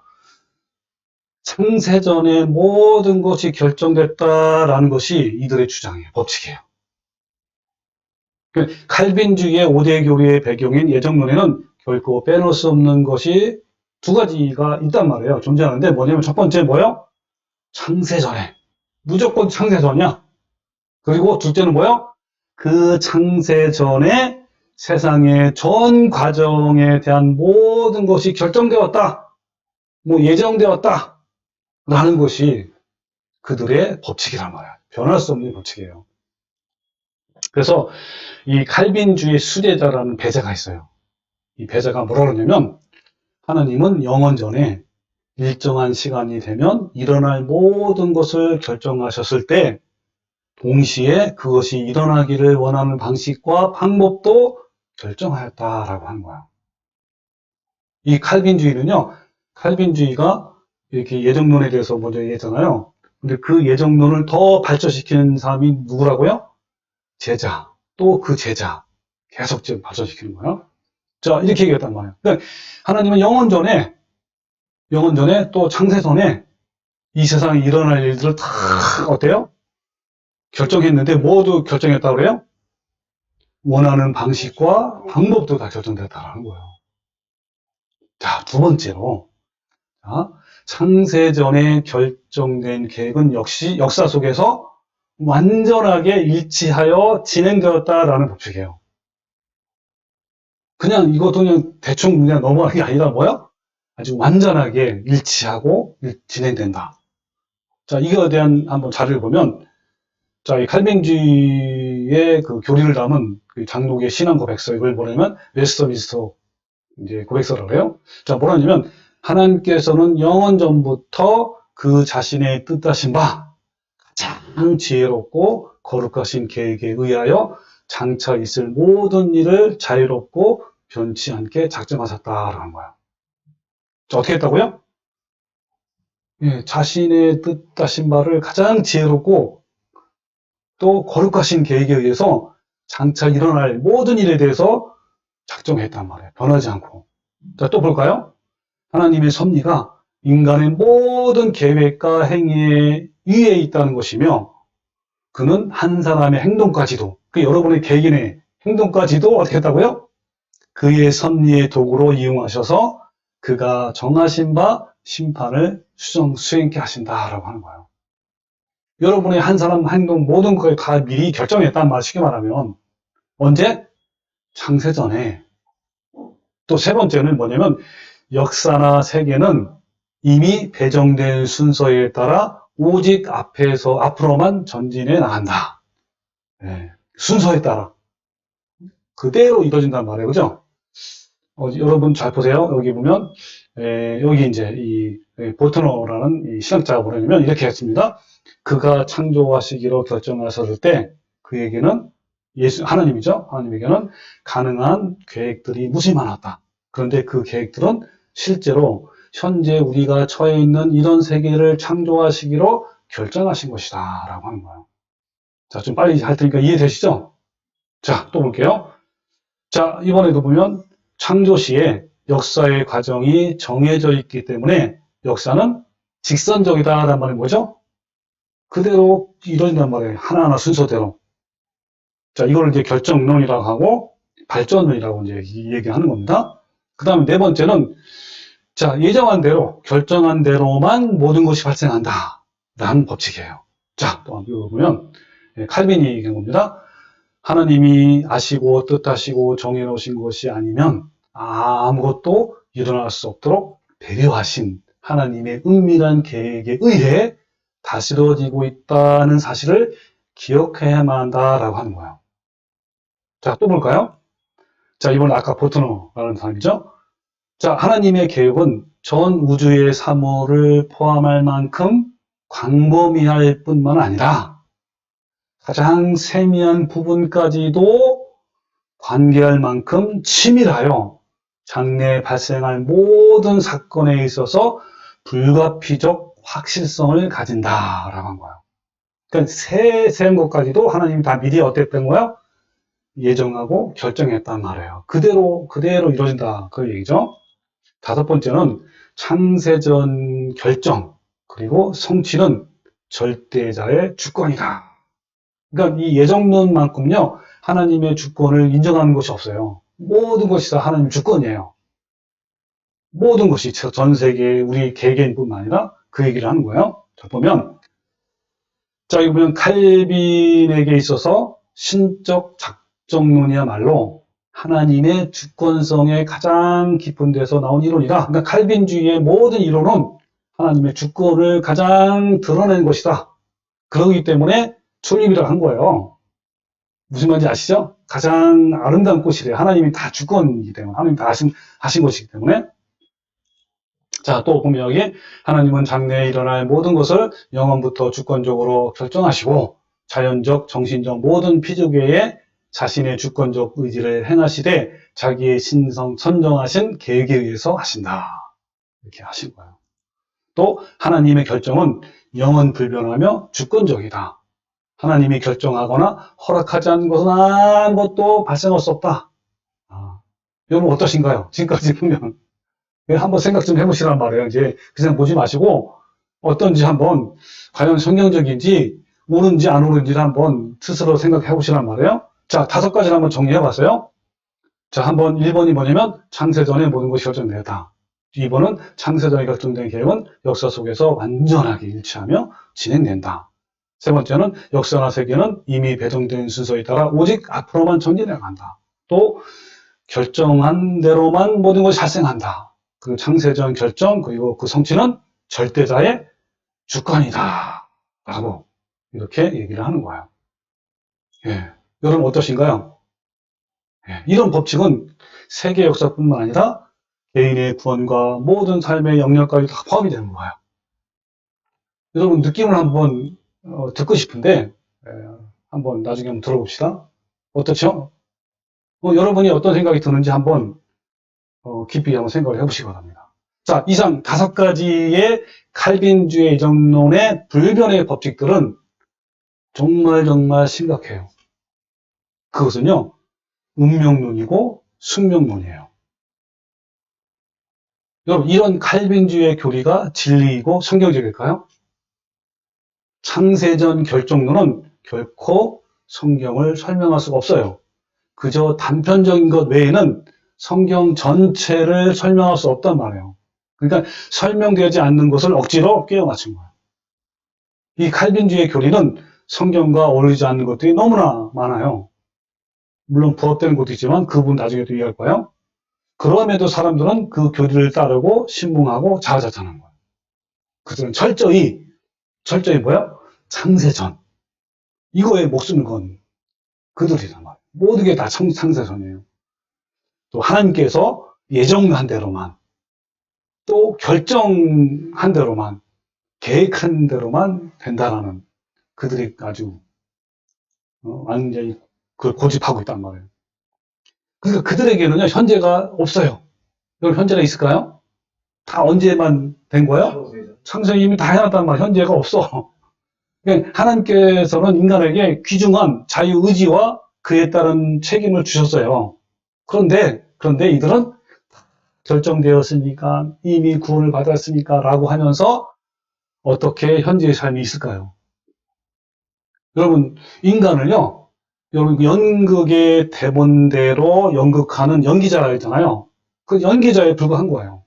Speaker 1: 창세전에 모든 것이 결정됐다라는 것이 이들의 주장이에요. 법칙이에요. 칼빈주의의 5대 교리의 배경인 예정론에는 결코 빼놓을 수 없는 것이 2가지가 있단 말이에요. 존재하는데 뭐냐면 첫 번째 뭐예요? 창세전에. 무조건 창세전이야. 그리고 둘째는 뭐예요? 그 창세전에 세상의 전 과정에 대한 모든 것이 결정되었다, 뭐 예정되었다 라는 것이 그들의 법칙이란 말이야. 변할 수 없는 법칙이에요. 그래서 이 칼빈주의 수제자라는 배자가 있어요. 이 배자가 뭐라 그러냐면, 하나님은 영원전에 일정한 시간이 되면 일어날 모든 것을 결정하셨을 때 동시에 그것이 일어나기를 원하는 방식과 방법도 결정하였다라고 하는 거야. 이 칼빈주의는요, 칼빈주의가 이렇게 예정론에 대해서 먼저 얘기했잖아요. 근데 그 예정론을 더 발전시키는 사람이 누구라고요? 제자, 또 그 제자, 계속 지금 발전시키는 거예요. 자, 이렇게 얘기했단 말이에요. 그러니까 하나님은 영원전에 또 창세전에 이 세상에 일어날 일들을 다 어때요? 결정했는데 모두 결정했다고 그래요? 원하는 방식과 방법도 다 결정됐다는 거예요. 자, 두 번째로, 자, 창세전에 결정된 계획은 역시 역사 속에서 완전하게 일치하여 진행되었다라는 법칙이에요. 그냥 이것도 그냥 대충 그냥 넘어가는 게 아니라 뭐야? 아주 완전하게 일치하고 진행된다. 자, 이거에 대한 한번 자료를 보면, 자, 이 칼빈주의의 그 교리를 담은 그 장로의 신앙 고백서, 이걸 뭐냐면 웨스터민스터 이제 고백서라고 해요. 자, 뭐라냐면 하나님께서는 영원 전부터 그 자신의 뜻하신 바 가장 지혜롭고 거룩하신 계획에 의하여 장차 있을 모든 일을 자유롭고 변치 않게 작정하셨다라는 거야. 자, 어떻게 했다고요? 예, 자신의 뜻하신 바를 가장 지혜롭고 또 거룩하신 계획에 의해서 장차 일어날 모든 일에 대해서 작정했단 말이에요. 변하지 않고. 자, 또 볼까요? 하나님의 섭리가 인간의 모든 계획과 행위에 위에 있다는 것이며, 그는 한 사람의 행동까지도, 여러분의 개인의 행동까지도 어떻게 했다고요? 그의 섭리의 도구로 이용하셔서 그가 정하신 바 심판을 수행케 하신다라고 하는 거예요. 여러분의 한 사람 행동 모든 걸 다 미리 결정했단 말, 쉽게 말하면 언제? 창세전에. 또 세 번째는 뭐냐면 역사나 세계는 이미 배정된 순서에 따라 오직 앞으로만 전진해 나간다. 네, 순서에 따라 그대로 이루어진단 말이에요, 그죠? 여러분 잘 보세요. 여기 보면 여기 이제 이 보트너라는 이 신학자가 뭐냐면 이렇게 했습니다. 그가 창조하시기로 결정하셨을 때 그에게는 하나님이죠. 하나님에게는 가능한 계획들이 무지 많았다. 그런데 그 계획들은 실제로 현재 우리가 처해 있는 이런 세계를 창조하시기로 결정하신 것이다 라고 하는 거예요. 자, 좀 빨리 할 테니까 이해되시죠? 자, 또 볼게요. 자, 이번에도 보면 창조 시에 역사의 과정이 정해져 있기 때문에 역사는 직선적이다라는 말이 뭐죠? 그대로 이루어진단 말이에요. 하나하나 순서대로. 자, 이걸 이제 결정론이라고 하고 발전론이라고 이제 얘기하는 겁니다. 그 다음에 네 번째는 자, 예정한 대로, 결정한 대로만 모든 것이 발생한다 라는 법칙이에요. 자, 또 이거 보면 칼빈이 얘기한 겁니다. 하나님이 아시고 뜻하시고 정해놓으신 것이 아니면 아무것도 일어날 수 없도록 배려하신 하나님의 은밀한 계획에 의해 다스려지고 있다는 사실을 기억해야만 한다라고 하는 거예요. 자, 또 볼까요? 자, 이번에 아까 보트너라는 사람이죠. 자, 하나님의 계획은 전 우주의 사물을 포함할 만큼 광범위할 뿐만 아니라 가장 세미한 부분까지도 관계할 만큼 치밀하여 장래에 발생할 모든 사건에 있어서 불가피적 확실성을 가진다라고 한 거예요. 그러니까 세세한 것까지도 하나님이 다 미리 어땠던 거예요? 예정하고 결정했단 말이에요. 그대로 이루어진다 그 얘기죠. 다섯 번째는 창세전 결정 그리고 성취는 절대자의 주권이다. 그러니까 이 예정론만큼요 하나님의 주권을 인정하는 것이 없어요. 모든 것이 다 하나님 주권이에요. 모든 것이 전 세계 우리 개개인뿐만 아니라 그 얘기를 하는 거예요. 자, 보면 자, 여기 보면 칼빈에게 있어서 신적 작정론이야말로 하나님의 주권성의 가장 깊은 데서 나온 이론이다. 그러니까 칼빈주의의 모든 이론은 하나님의 주권을 가장 드러낸 것이다. 그러기 때문에 튤립이라고 한 거예요. 무슨 말인지 아시죠? 가장 아름다운 꽃이래요. 하나님이 다 주권이기 때문에. 하나님이 다 하신 것이기 때문에. 자, 또 보면 여기 하나님은 장래에 일어날 모든 것을 영원부터 주권적으로 결정하시고 자연적, 정신적 모든 피조계에 자신의 주권적 의지를 행하시되 자기의 선정하신 계획에 의해서 하신다. 이렇게 하신 거예요. 또 하나님의 결정은 영원 불변하며 주권적이다. 하나님이 결정하거나 허락하지 않은 것은 아무것도 발생할 수 없다. 여러분 어떠신가요? 지금까지 보면 한번 생각 좀 해보시란 말이에요. 이제 그 생각 보지 마시고 어떤지 한번 과연 성경적인지 옳은지 안 옳은지를 한번 스스로 생각해 보시란 말이에요. 자, 5가지를 한번 정리해 봤어요. 자, 한번 1번이 뭐냐면 창세전에 모든 것이 결정되었다. 2번은 창세전에 결정된 계획은 역사 속에서 완전하게 일치하며 진행된다. 세 번째는 역사나 세계는 이미 배정된 순서에 따라 오직 앞으로만 전진해 간다. 또 결정한 대로만 모든 것이 발생한다. 그 창세전 결정 그리고 그 성취는 절대자의 주권이다. 라고 이렇게 얘기를 하는 거예요. 예. 여러분 어떠신가요? 예. 이런 법칙은 세계 역사뿐만 아니라 개인의 구원과 모든 삶의 영역까지 다 포함이 되는 거예요. 여러분 느낌을 한번 듣고 싶은데 한번 나중에 한번 들어봅시다. 어떻죠? 여러분이 어떤 생각이 드는지 한번 깊이 한번 생각을 해보시기 바랍니다. 자, 이상 5가지의 칼빈주의 이정론의 불변의 법칙들은 정말 심각해요. 그것은요, 운명론이고 숙명론이에요. 여러분, 이런 칼빈주의 교리가 진리이고 성경적일까요? 창세전 결정론은 결코 성경을 설명할 수가 없어요. 그저 단편적인 것 외에는 성경 전체를 설명할 수 없단 말이에요. 그러니까 설명되지 않는 것을 억지로 끼워 맞춘 거예요. 이 칼빈주의 교리는 성경과 어울리지 않는 것들이 너무나 많아요. 물론 부합되는 것도 있지만 그 부분 나중에 또 이해할 거예요. 그럼에도 사람들은 그 교리를 따르고 신봉하고 자화자찬한 거예요. 그들은 철저히 뭐야? 창세전. 이거에 목숨을 건 그들이란 말이에요. 모든 게 다 창세전이에요. 또 하나님께서 예정한 대로만, 또 결정한 대로만, 계획한 대로만 된다라는 그들이 아주 완전히 그걸 고집하고 있단 말이에요. 그러니까 그들에게는요 현재가 없어요. 여러분 현재가 있을까요? 다 언제만 된 거예요? 창세기 이미 다 해놨단 말이에요. 현재가 없어. 그러니까 하나님께서는 인간에게 귀중한 자유의지와 그에 따른 책임을 주셨어요. 그런데 이들은 결정되었으니까 이미 구원을 받았으니까 라고 하면서 어떻게 현재의 삶이 있을까요? 여러분 인간을요 여러분 연극의 대본대로 연극하는 연기자가 있잖아요. 그 연기자에 불과한 거예요.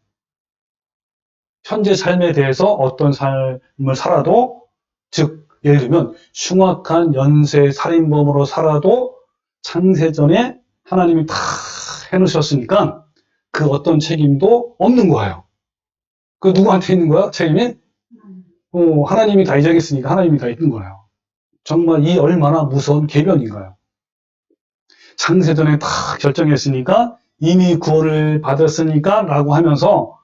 Speaker 1: 현재 삶에 대해서 어떤 삶을 살아도 즉 예를 들면 흉악한 연쇄 살인범으로 살아도 창세전에 하나님이 다 해놓으셨으니까 그 어떤 책임도 없는 거예요. 그 누구한테 있는 거야? 책임이? 하나님이 다 이정했으니까 하나님이 다 있는 거예요. 정말 이 얼마나 무서운 계변인가요? 창세전에 다 결정했으니까 이미 구원을 받았으니까 라고 하면서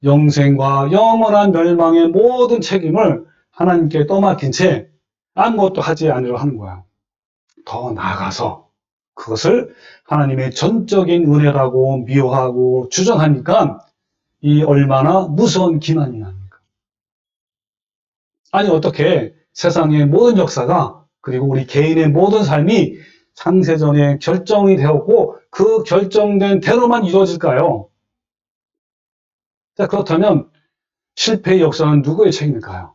Speaker 1: 영생과 영원한 멸망의 모든 책임을 하나님께 떠맡긴 채 아무것도 하지 않으려 하는 거야. 더 나아가서 그것을 하나님의 전적인 은혜라고 미워하고 주장하니까 이 얼마나 무서운 기만이냐니까. 아니 어떻게 세상의 모든 역사가 그리고 우리 개인의 모든 삶이 창세전에 결정이 되었고 그 결정된 대로만 이루어질까요? 자, 그렇다면 실패의 역사는 누구의 책임일까요?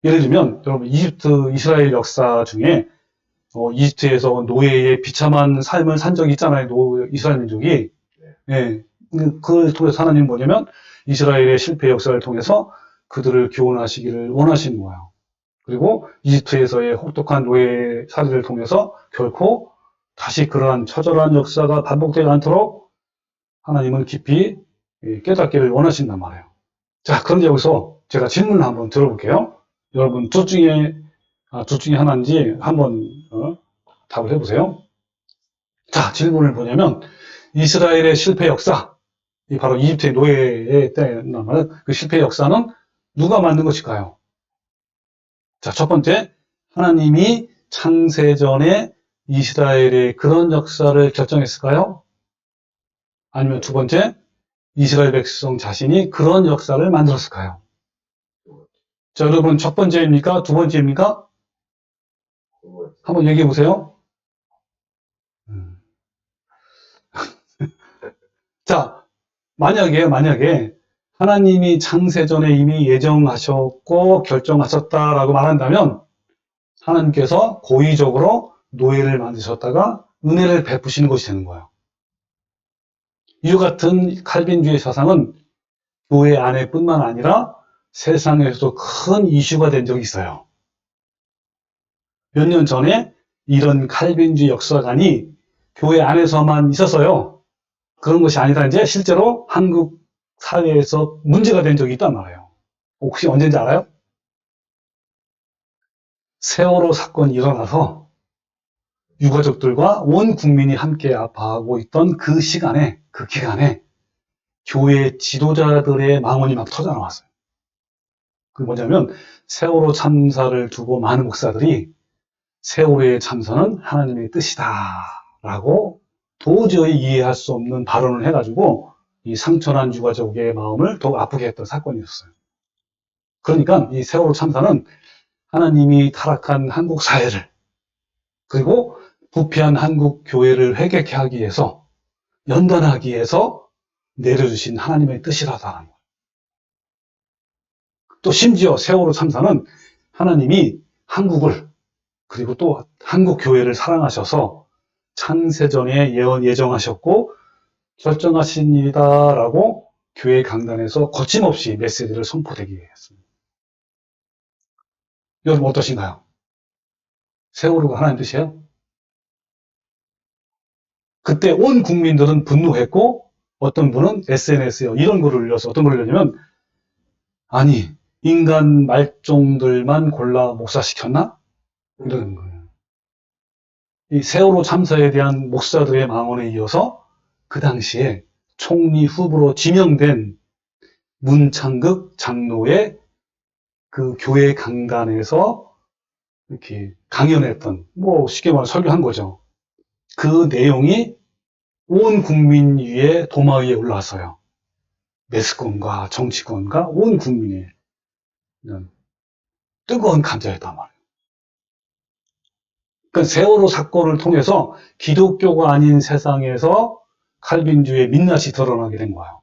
Speaker 1: 예를 들면 여러분 이집트 이스라엘 역사 중에 이집트에서 노예의 비참한 삶을 산 적이 있잖아요. 이스라엘 민족이. 예. 그걸 통해서 하나님 뭐냐면 이스라엘의 실패 역사를 통해서 그들을 교훈하시기를 원하시는 거예요. 그리고 이집트에서의 혹독한 노예 사례를 통해서 결코 다시 그러한 처절한 역사가 반복되지 않도록 하나님은 깊이 깨닫기를 원하신단 말이에요. 자, 그런데 여기서 제가 질문을 한번 들어볼게요. 여러분, 둘 중에 하나인지 한번 답을 해보세요. 자, 질문을 뭐냐면, 이스라엘의 실패 역사, 이 바로 이집트의 노예에 때난 말은 그 실패 역사는 누가 만든 것일까요? 자, 첫 번째, 하나님이 창세전에 이스라엘의 그런 역사를 결정했을까요? 아니면 두 번째, 이스라엘 백성 자신이 그런 역사를 만들었을까요? 자, 여러분, 첫 번째입니까? 두 번째입니까? 한번 얘기해 보세요. 자, 만약에 하나님이 창세전에 이미 예정하셨고 결정하셨다라고 말한다면 하나님께서 고의적으로 노예를 만드셨다가 은혜를 베푸시는 것이 되는 거예요. 이와 같은 칼빈주의 사상은 교회 안에뿐만 아니라 세상에서도 큰 이슈가 된 적이 있어요. 몇 년 전에 이런 칼빈주의 역사관이 교회 안에서만 있었어요. 그런 것이 아니라 이제 실제로 한국 사회에서 문제가 된 적이 있단 말이에요. 혹시 언제인지 알아요? 세월호 사건이 일어나서 유가족들과 온 국민이 함께 아파하고 있던 그 기간에 교회 지도자들의 망언이 막 터져 나왔어요. 그 뭐냐면 세월호 참사를 두고 많은 목사들이 세월호의 참사는 하나님의 뜻이다라고 도저히 이해할 수 없는 발언을 해가지고 이 상처난 유가족의 마음을 더욱 아프게 했던 사건이었어요. 그러니까 이 세월호 참사는 하나님이 타락한 한국 사회를 그리고 부패한 한국 교회를 회개케 하기 위해서 연단하기 위해서 내려주신 하나님의 뜻이라다는 거예요. 또 심지어 세월호 참사는 하나님이 한국을 그리고 또 한국 교회를 사랑하셔서 창세전에 예정하셨고 결정하신 일이다라고 교회 강단에서 거침없이 메시지를 선포되게 했습니다. 여러분 어떠신가요? 세월호가 하나님 뜻이에요? 그때 온 국민들은 분노했고 어떤 분은 SNS에 이런 글을 올려서 어떤 글을 올렸냐면 아니 인간 말종들만 골라 목사시켰나? 이런 거예요. 이 세월호 참사에 대한 목사들의 망언에 이어서 그 당시에 총리 후보로 지명된 문창극 장로의 그 교회 강단에서 이렇게 강연했던 쉽게 말해 설교한 거죠. 그 내용이 온 국민 위에 도마 위에 올라왔어요. 매스컴과 정치권과 온 국민의 뜨거운 감자였단 말이에요. 그러니까 세월호 사건을 통해서 기독교가 아닌 세상에서 칼빈주의 민낯이 드러나게 된 거예요.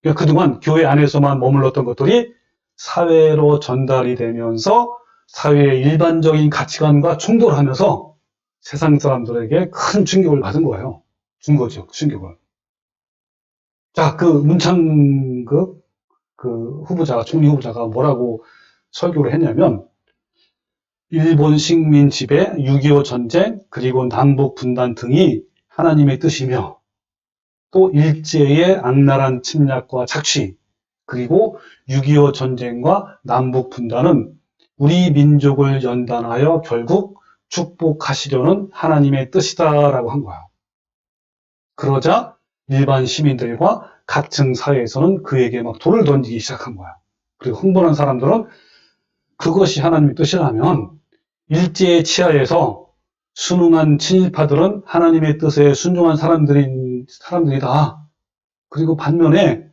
Speaker 1: 그러니까 그동안 교회 안에서만 머물렀던 것들이 사회로 전달이 되면서 사회의 일반적인 가치관과 충돌하면서 세상 사람들에게 큰 충격을 받은 거예요. 준 거죠, 충격을. 자, 그 문창극 총리 후보자가 뭐라고 설교를 했냐면 일본 식민 지배, 6.25 전쟁, 그리고 남북 분단 등이 하나님의 뜻이며 또 일제의 악랄한 침략과 착취, 그리고 6.25 전쟁과 남북 분단은 우리 민족을 연단하여 결국 축복하시려는 하나님의 뜻이다라고 한 거예요. 그러자 일반 시민들과 각층 사회에서는 그에게 막 돌을 던지기 시작한 거야. 그리고 흥분한 사람들은 그것이 하나님의 뜻이라면 일제의 치하에서 순응한 친일파들은 하나님의 뜻에 순종한 사람들이다. 그리고 반면에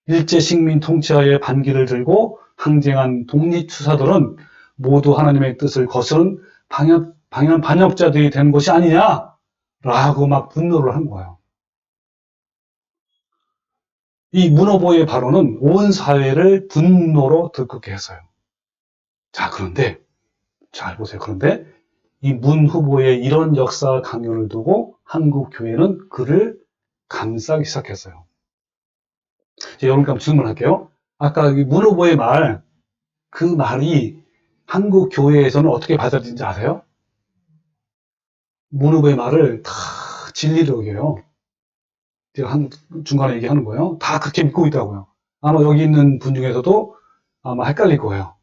Speaker 1: 일제 식민 통치하에 반기를 들고 항쟁한 독립투사들은 모두 하나님의 뜻을 거스른 반역자들이 된 것이 아니냐라고 막 분노를 한 거예요. 이 문 후보의 발언은 온 사회를 분노로 들끓게 했어요. 자, 그런데 잘 보세요. 그런데 이 문 후보의 이런 역사 강연을 두고 한국 교회는 그를 감싸기 시작했어요. 여러분께 한번 질문할게요. 아까 문 후보의 그 말이 한국 교회에서는 어떻게 받아들인지 아세요? 문 후보의 말을 다 진리로 여겨요. 제가 중간에 얘기하는 거예요. 다 그렇게 믿고 있다고요. 아마 여기 있는 분 중에서도 아마 헷갈릴 거예요.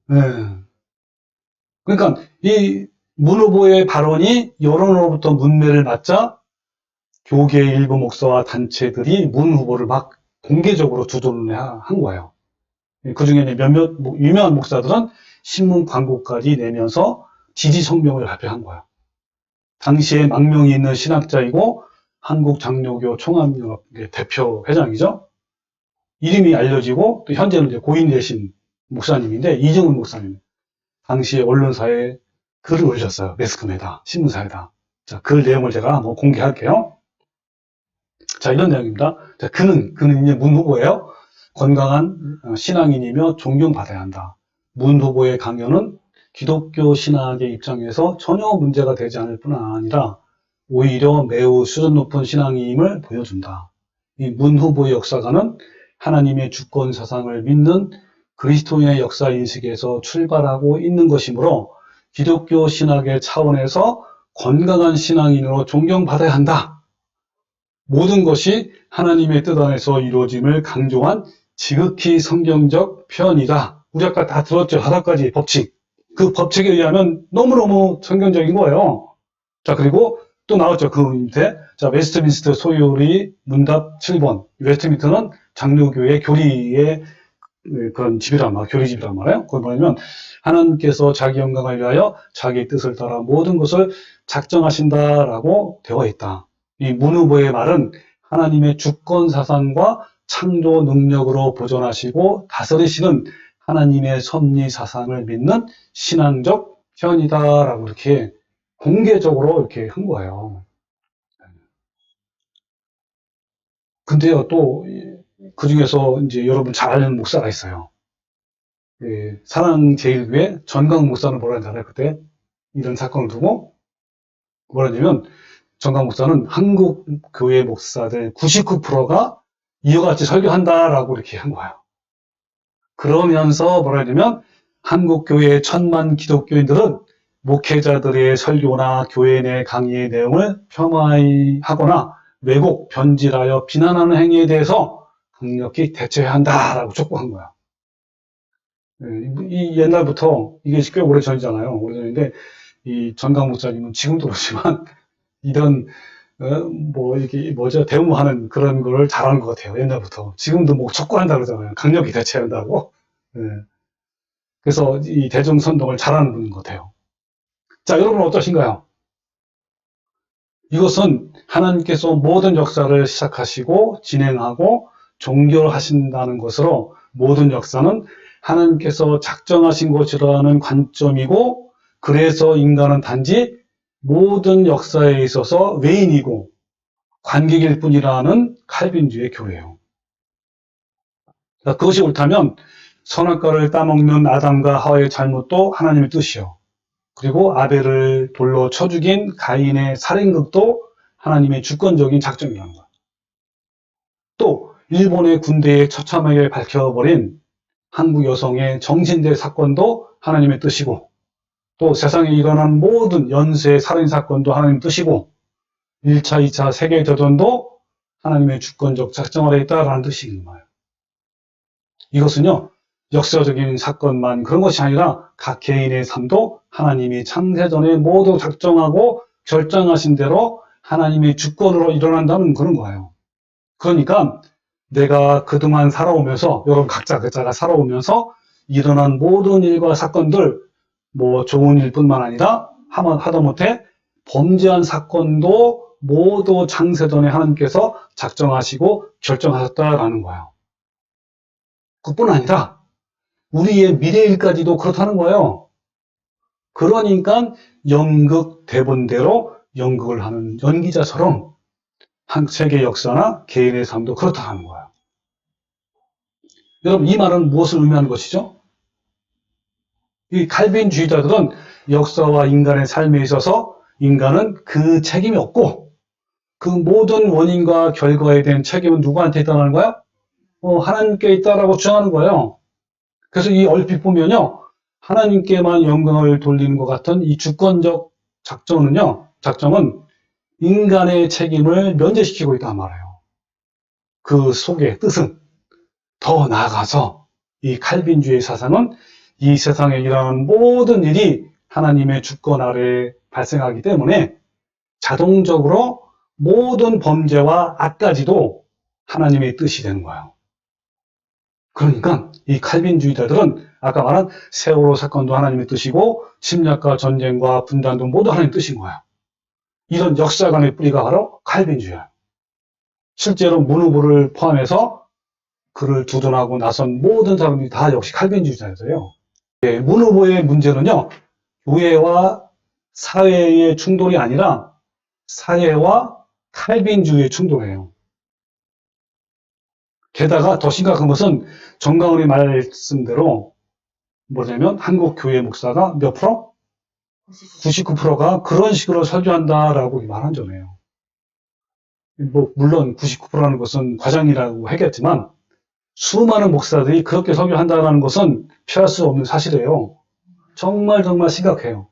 Speaker 1: 네. 그러니까 이 문 후보의 발언이 여론으로부터 문매를 맞자 교계 일부 목사와 단체들이 문 후보를 막 공개적으로 두둔을 한 거예요. 그 중에 몇몇 유명한 목사들은 신문 광고까지 내면서 지지 성명을 발표한 거예요. 당시에 망명이 있는 신학자이고 한국장로교 총합연합 대표 회장이죠. 이름이 알려지고 또 현재는 이제 고인 되신 목사님인데 이정은 목사님. 당시에 언론사에 글을 올렸어요. 매스컴에다, 신문사에다. 자, 그 내용을 제가 한번 공개할게요. 자, 이런 내용입니다. 자, 그는 이제 문 후보예요. 건강한 신앙인이며 존경받아야 한다. 문 후보의 강연은 기독교 신학의 입장에서 전혀 문제가 되지 않을 뿐 아니라 오히려 매우 수준 높은 신앙임을 보여준다. 이 문 후보의 역사가는 하나님의 주권 사상을 믿는 그리스도인의 역사 인식에서 출발하고 있는 것이므로 기독교 신학의 차원에서 건강한 신앙인으로 존경받아야 한다. 모든 것이 하나님의 뜻 안에서 이루어짐을 강조한 지극히 성경적 표현이다. 우리 아까 다 들었죠? 5가지 법칙. 그 법칙에 의하면 너무너무 성경적인 거예요. 자, 그리고 또 나왔죠. 그 밑에. 자, 웨스트민스터 소요리 문답 7번. 웨스트민스터는 장로교의 교리의 그런 집이란 말, 교리집이란 말이에요. 그걸 뭐냐면, 하나님께서 자기 영광을 위하여 자기 뜻을 따라 모든 것을 작정하신다라고 되어 있다. 이 문 후보의 말은 하나님의 주권 사상과 창조 능력으로 보존하시고 다스리시는 하나님의 섭리 사상을 믿는 신앙적 표현이다라고 이렇게 공개적으로 이렇게 한 거예요. 근데요, 또, 그 중에서 이제 여러분 잘 아는 목사가 있어요. 예, 사랑제일교회 전광 목사는 뭐라 하잖아요, 그때. 이런 사건을 두고. 뭐라 하냐면, 전광 목사는 한국 교회 목사들 99%가 이와 같이 설교한다라고 이렇게 한 거예요. 그러면서 뭐라 하냐면, 한국 교회의 1000만 기독교인들은 목회자들의 설교나 교회 내 강의의 내용을 폄하하거나 왜곡, 변질하여 비난하는 행위에 대해서 강력히 대처해야 한다라고 촉구한 거야. 이 옛날부터 이게 꽤 오래 전이잖아요. 오래 전인데 이 전강 목사님은 지금도 그렇지만 이런 뭐 이게 뭐죠 대우하는 그런 걸 잘하는 것 같아요. 옛날부터 지금도 뭐 촉구한다 그러잖아요. 강력히 대처한다고. 그래서 이 대중 선동을 잘하는 분인 것 같아요. 자, 여러분 어떠신가요? 이것은 하나님께서 모든 역사를 시작하시고 진행하고 종결하신다는 것으로 모든 역사는 하나님께서 작정하신 것이라는 관점이고 그래서 인간은 단지 모든 역사에 있어서 외인이고 관객일 뿐이라는 칼빈주의 교회예요. 그것이 옳다면 선악과를 따먹는 아담과 하와의 잘못도 하나님의 뜻이요. 그리고 아벨을 돌로 쳐 죽인 가인의 살인극도 하나님의 주권적인 작정이라는 거예요. 또 일본의 군대에 처참하게 밝혀버린 한국 여성의 정신대 사건도 하나님의 뜻이고 또 세상에 일어난 모든 연쇄 살인 사건도 하나님의 뜻이고 1차, 2차 세계대전도 하나님의 주권적 작정 아래 있다라는 뜻이 있는 거예요. 이것은요. 역사적인 사건만 그런 것이 아니라 각 개인의 삶도 하나님이 창세전에 모두 작정하고 결정하신 대로 하나님의 주권으로 일어난다는 그런 거예요. 그러니까 내가 그동안 살아오면서 여러분 각자가 살아오면서 일어난 모든 일과 사건들 뭐 좋은 일뿐만 아니라 하다못해 범죄한 사건도 모두 창세전에 하나님께서 작정하시고 결정하셨다라는 거예요. 그뿐 아니라 우리의 미래일까지도 그렇다는 거예요. 그러니까 연극 대본대로 연극을 하는 연기자처럼 한 세계 역사나 개인의 삶도 그렇다는 거예요. 여러분 이 말은 무엇을 의미하는 것이죠? 이 칼빈주의자들은 역사와 인간의 삶에 있어서 인간은 그 책임이 없고 그 모든 원인과 결과에 대한 책임은 누구한테 있다는 거야? 하나님께 있다라고 주장하는 거예요. 그래서 이 얼핏 보면요. 하나님께만 영광을 돌리는 것 같은 이 주권적 작정은 인간의 책임을 면제시키고 있단 말이에요. 그 속의 뜻은 더 나아가서 이 칼빈주의 사상은 이 세상에 일어나는 모든 일이 하나님의 주권 아래에 발생하기 때문에 자동적으로 모든 범죄와 악까지도 하나님의 뜻이 되는 거예요. 그러니까 이 칼빈주의자들은 아까 말한 세월호 사건도 하나님의 뜻이고 침략과 전쟁과 분단도 모두 하나님의 뜻인 거예요. 이런 역사관의 뿌리가 바로 칼빈주의예요. 실제로 문 후보를 포함해서 그를 두둔하고 나선 모든 사람들이 다 역시 칼빈주의자였어요. 문 후보의 문제는요, 교회와 사회의 충돌이 아니라 사회와 칼빈주의의 충돌이에요. 게다가 더 심각한 것은 정강훈의 말씀대로 뭐냐면 한국 교회 목사가 몇 프로? 99%가 그런 식으로 설교한다라고 말한 점이에요. 물론 99%라는 것은 과장이라고 하겠지만 수많은 목사들이 그렇게 설교한다는 것은 피할 수 없는 사실이에요. 정말 심각해요.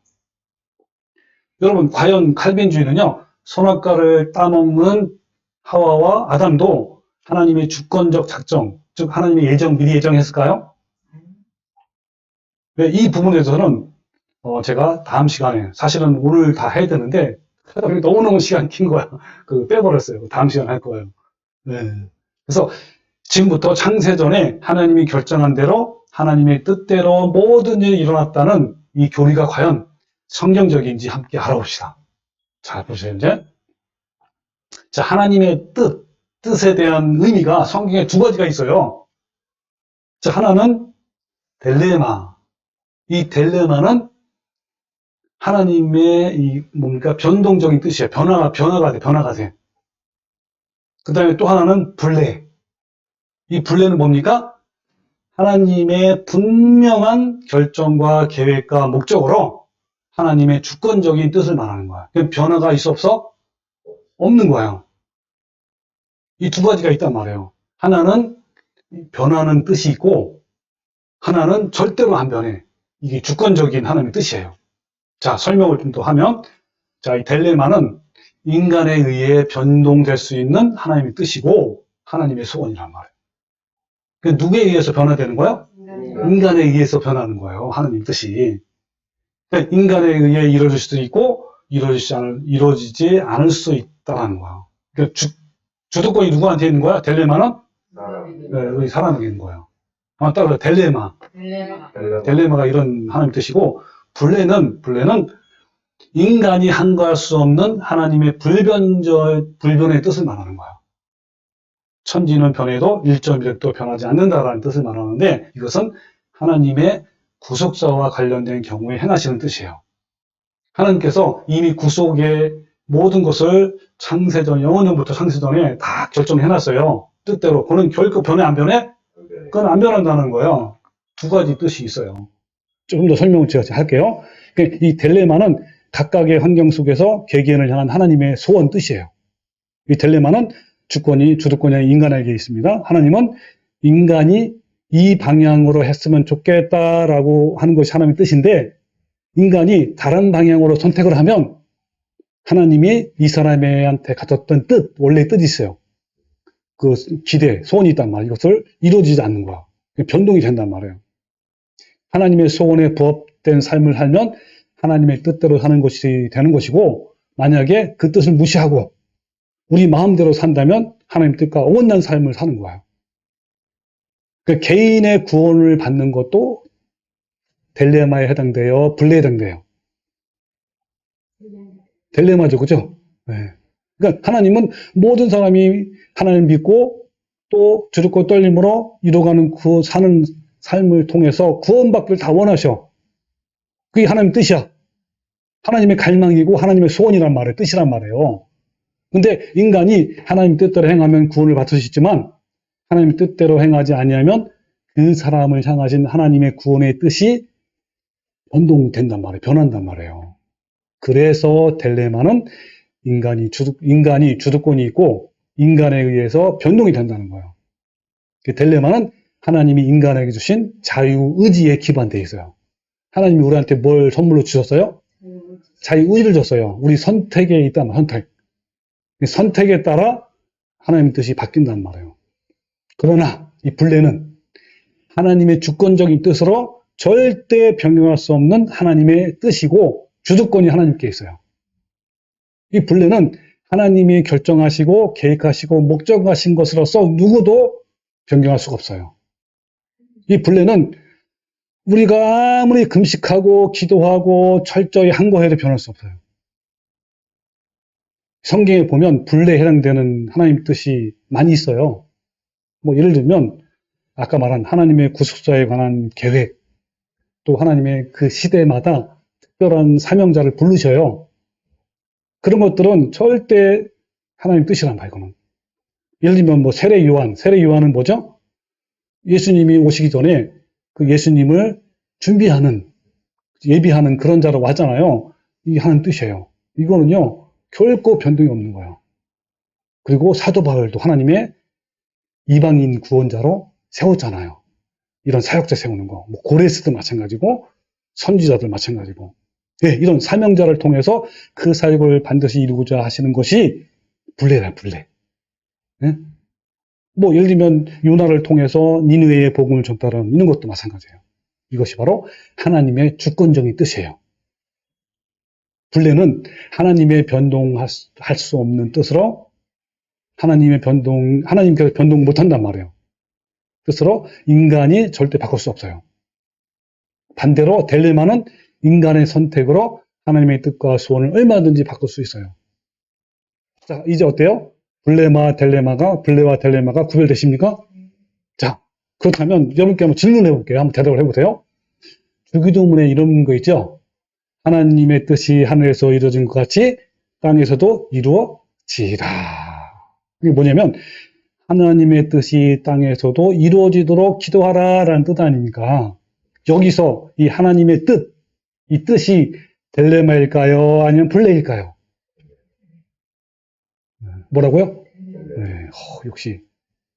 Speaker 1: 여러분, 과연 칼빈주의는요, 선악과를 따먹는 하와와 아담도 하나님의 주권적 작정, 즉 하나님의 예정, 미리 예정했을까요? 이 부분에 대해서는 제가 다음 시간에, 사실은 오늘 다 해야 되는데 너무너무 시간 긴 거야. 빼버렸어요. 다음 시간에 할 거예요. 네. 그래서 지금부터 창세전에 하나님이 결정한 대로 하나님의 뜻대로 모든 일이 일어났다는 이 교리가 과연 성경적인지 함께 알아봅시다. 자, 보세요, 이제. 자, 하나님의 뜻에 대한 의미가 성경에 두 가지가 있어요. 자, 하나는 델레마. 이 델레마는 하나님의 변동적인 뜻이에요. 변화가 돼. 그 다음에 또 하나는 불례. 이 불례는 뭡니까? 하나님의 분명한 결정과 계획과 목적으로 하나님의 주권적인 뜻을 말하는 거야. 변화가 있어 없어? 없는 거예요. 이 두 가지가 있단 말이에요. 하나는 변하는 뜻이 있고 하나는 절대로 안 변해. 이게 주권적인 하나님의 뜻이에요. 자, 설명을 좀 더 하면, 자, 이 델레마는 인간에 의해 변동될 수 있는 하나님의 뜻이고 하나님의 소원이란 말이에요. 누구에 의해서 변화되는 거예요? 인간에 의해서 변하는 거예요. 하나님 뜻이. 그러니까 인간에 의해 이루어질 수도 있고 이루어지지 않을 수 있다는 거예요. 그러니까 주도권이 누구한테 있는 거야? 델레마는? 우리 사람에게 있는 거예요. 따라서 델레마가 이런 하나님 뜻이고, 불례는 인간이 한가할 수 없는 하나님의 불변의 뜻을 말하는 거예요. 천지는 변해도 1.1도 변하지 않는다라는 뜻을 말하는데, 이것은 하나님의 구속사와 관련된 경우에 행하시는 뜻이에요. 하나님께서 이미 구속의 모든 것을 영원전부터 창세전에 다 결정해놨어요. 뜻대로. 그는 결코 변해 안 변해? 그건 안 변한다는 거예요. 두 가지 뜻이 있어요. 조금 더 설명을 제가 할게요. 이 델레마는 각각의 환경 속에서 개개인을 향한 하나님의 소원 뜻이에요. 이 델레마는 주도권이 인간에게 있습니다. 하나님은 인간이 이 방향으로 했으면 좋겠다라고 하는 것이 하나님의 뜻인데, 인간이 다른 방향으로 선택을 하면 하나님이 이 사람한테 가졌던 원래 뜻이 있어요. 그 기대, 소원이 있단 말이에요. 이것을 이루어지지 않는 거야. 변동이 된단 말이에요. 하나님의 소원에 부합된 삶을 살면 하나님의 뜻대로 사는 것이 되는 것이고, 만약에 그 뜻을 무시하고 우리 마음대로 산다면 하나님 뜻과 어긋난 삶을 사는 거예요. 그 개인의 구원을 받는 것도 델레마에 해당돼요? 불례에 해당돼요? 델레마죠, 그죠? 네. 그러니까 하나님은 모든 사람이 하나님 믿고 또 주믿고 떨림으로 이뤄가는 사는 삶을 통해서 구원받기를 다 원하셔. 그게 하나님 뜻이야. 하나님의 갈망이고 하나님의 소원이란 말이에요. 뜻이란 말이에요. 근데 인간이 하나님 뜻대로 행하면 구원을 받을 수 있지만 하나님 뜻대로 행하지 아니하면 그 사람을 향하신 하나님의 구원의 뜻이 변동된단 말이에요. 변한단 말이에요. 그래서 델레마는 인간이 주도권이 있고 인간에 의해서 변동이 된다는 거예요. 델레마는 하나님이 인간에게 주신 자유의지에 기반되어 있어요. 하나님이 우리한테 뭘 선물로 주셨어요? 자유의지를 줬어요. 우리 선택에 있단 말이에요. 선택. 선택에 따라 하나님 뜻이 바뀐단 말이에요. 그러나 이 분례는 하나님의 주권적인 뜻으로 절대 변경할 수 없는 하나님의 뜻이고 주도권이 하나님께 있어요. 이 분례는 하나님이 결정하시고 계획하시고 목적하신 것으로서 누구도 변경할 수가 없어요. 이 분례는 우리가 아무리 금식하고 기도하고 철저히 항거해도 변할 수 없어요. 성경에 보면 분례에 해당되는 하나님 뜻이 많이 있어요. 뭐 예를 들면 아까 말한 하나님의 구속사에 관한 계획, 또 하나님의 그 시대마다 특별한 사명자를 부르셔요. 그런 것들은 절대 하나님 뜻이란 말이에요. 이거는. 예를 들면 뭐 세례 요한은 뭐죠? 예수님이 오시기 전에 그 예수님을 준비하는, 예비하는 그런 자로 왔잖아요. 이게 하나님 뜻이에요. 이거는요, 결코 변동이 없는 거예요. 그리고 사도 바울도 하나님의 이방인 구원자로 세웠잖아요. 이런 사역자 세우는 거. 뭐 고레스도 마찬가지고, 선지자들 마찬가지고. 네, 이런 사명자를 통해서 그 사역을 반드시 이루고자 하시는 것이 분례라, 분례. 네? 뭐 예를 들면 요나를 통해서 니느웨의 복음을 전달하는 이런 것도 마찬가지예요. 이것이 바로 하나님의 주권적인 뜻이에요. 분례는 하나님의 변동할 수 없는 뜻으로 하나님께서 변동 못한단 말이에요. 뜻으로 인간이 절대 바꿀 수 없어요. 반대로 딜레마는 인간의 선택으로 하나님의 뜻과 소원을 얼마든지 바꿀 수 있어요. 자, 이제 어때요? 분례와 딜레마가 구별되십니까? 자, 그렇다면 여러분께 한번 질문해 볼게요. 한번 대답을 해보세요. 주기도문에 이런 거 있죠? 하나님의 뜻이 하늘에서 이루어진 것 같이 땅에서도 이루어지라. 이게 뭐냐면 하나님의 뜻이 땅에서도 이루어지도록 기도하라라는 뜻 아닙니까? 여기서 이 하나님의 뜻, 이 뜻이 딜레마일까요? 아니면 분례일까요? 뭐라고요? 네, 역시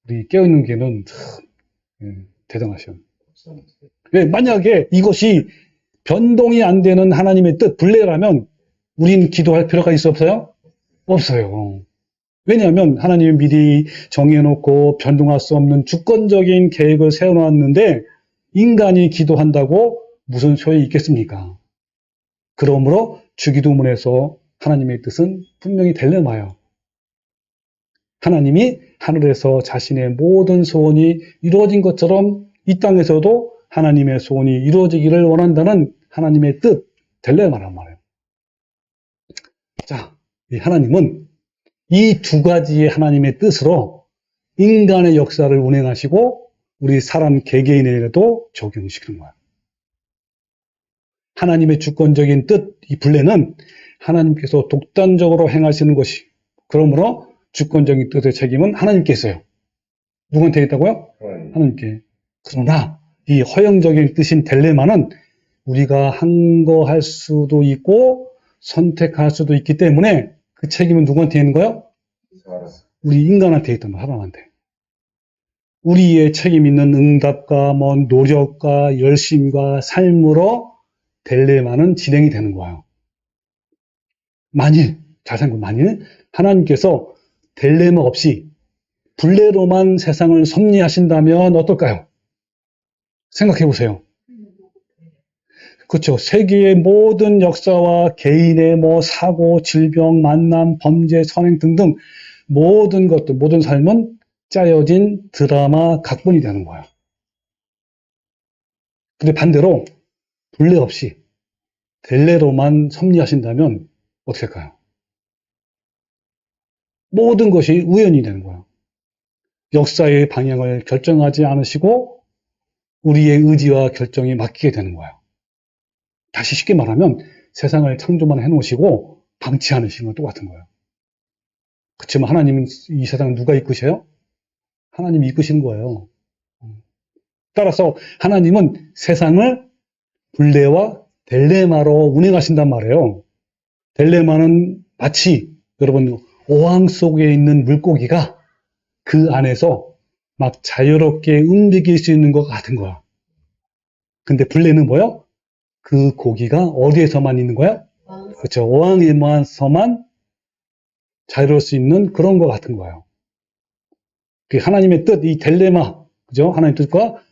Speaker 1: 우리 깨어있는 개는 참 대단하셔. 네, 만약에 이것이 변동이 안 되는 하나님의 뜻, 분례라면 우린 기도할 필요가 있어 없어요? 없어요. 왜냐하면 하나님이 미리 정해놓고 변동할 수 없는 주권적인 계획을 세워놨는데 인간이 기도한다고 무슨 소용이 있겠습니까? 그러므로 주기도문에서 하나님의 뜻은 분명히 딜레마예요. 하나님이 하늘에서 자신의 모든 소원이 이루어진 것처럼 이 땅에서도 하나님의 소원이 이루어지기를 원한다는 하나님의 뜻, 딜레마란 말이에요. 자, 이 하나님은 이 두 가지의 하나님의 뜻으로 인간의 역사를 운행하시고 우리 사람 개개인에게도 적용시키는 거예요. 하나님의 주권적인 뜻, 이 분례는 하나님께서 독단적으로 행하시는 것이, 그러므로 주권적인 뜻의 책임은 하나님께 있어요. 누구한테 있다고요? 하나님께. 그러나 이 허영적인 뜻인 딜레마는 우리가 항거할 수도 있고 선택할 수도 있기 때문에 그 책임은 누구한테 있는 거예요? 우리 인간한테 있단 말이에요. 사람한테. 우리의 책임 있는 응답과 뭐 노력과 열심과 삶으로 딜레마는 진행이 되는 거예요. 만일, 잘 생각해, 만일 하나님께서 딜레마 없이 분례로만 세상을 섭리하신다면 어떨까요? 생각해 보세요. 그렇죠. 세계의 모든 역사와 개인의 뭐 사고, 질병, 만남, 범죄, 선행 등등 모든 것들, 모든 삶은 짜여진 드라마 각본이 되는 거예요. 근데 반대로 분례 없이 딜레로만 섭리하신다면 어떻게 할까요? 모든 것이 우연이 되는 거예요. 역사의 방향을 결정하지 않으시고 우리의 의지와 결정이 맡기게 되는 거예요. 다시 쉽게 말하면 세상을 창조만 해놓으시고 방치 않으시는 건 똑같은 거예요. 그렇지만 하나님은 이 세상을 누가 이끄셔요? 하나님이 이끄시는 거예요. 따라서 하나님은 세상을 분례와 딜레마로 운행하신단 말이에요. 딜레마는 마치 여러분 어항 속에 있는 물고기가 그 안에서 막 자유롭게 움직일 수 있는 것 같은 거야. 근데 분례는 뭐요? 그 고기가 어디에서만 있는 거야? 그렇죠. 어항에서만 자유로울 수 있는 그런 것 같은 거예요. 그 하나님의 뜻, 이 딜레마, 그죠? 하나님의 뜻과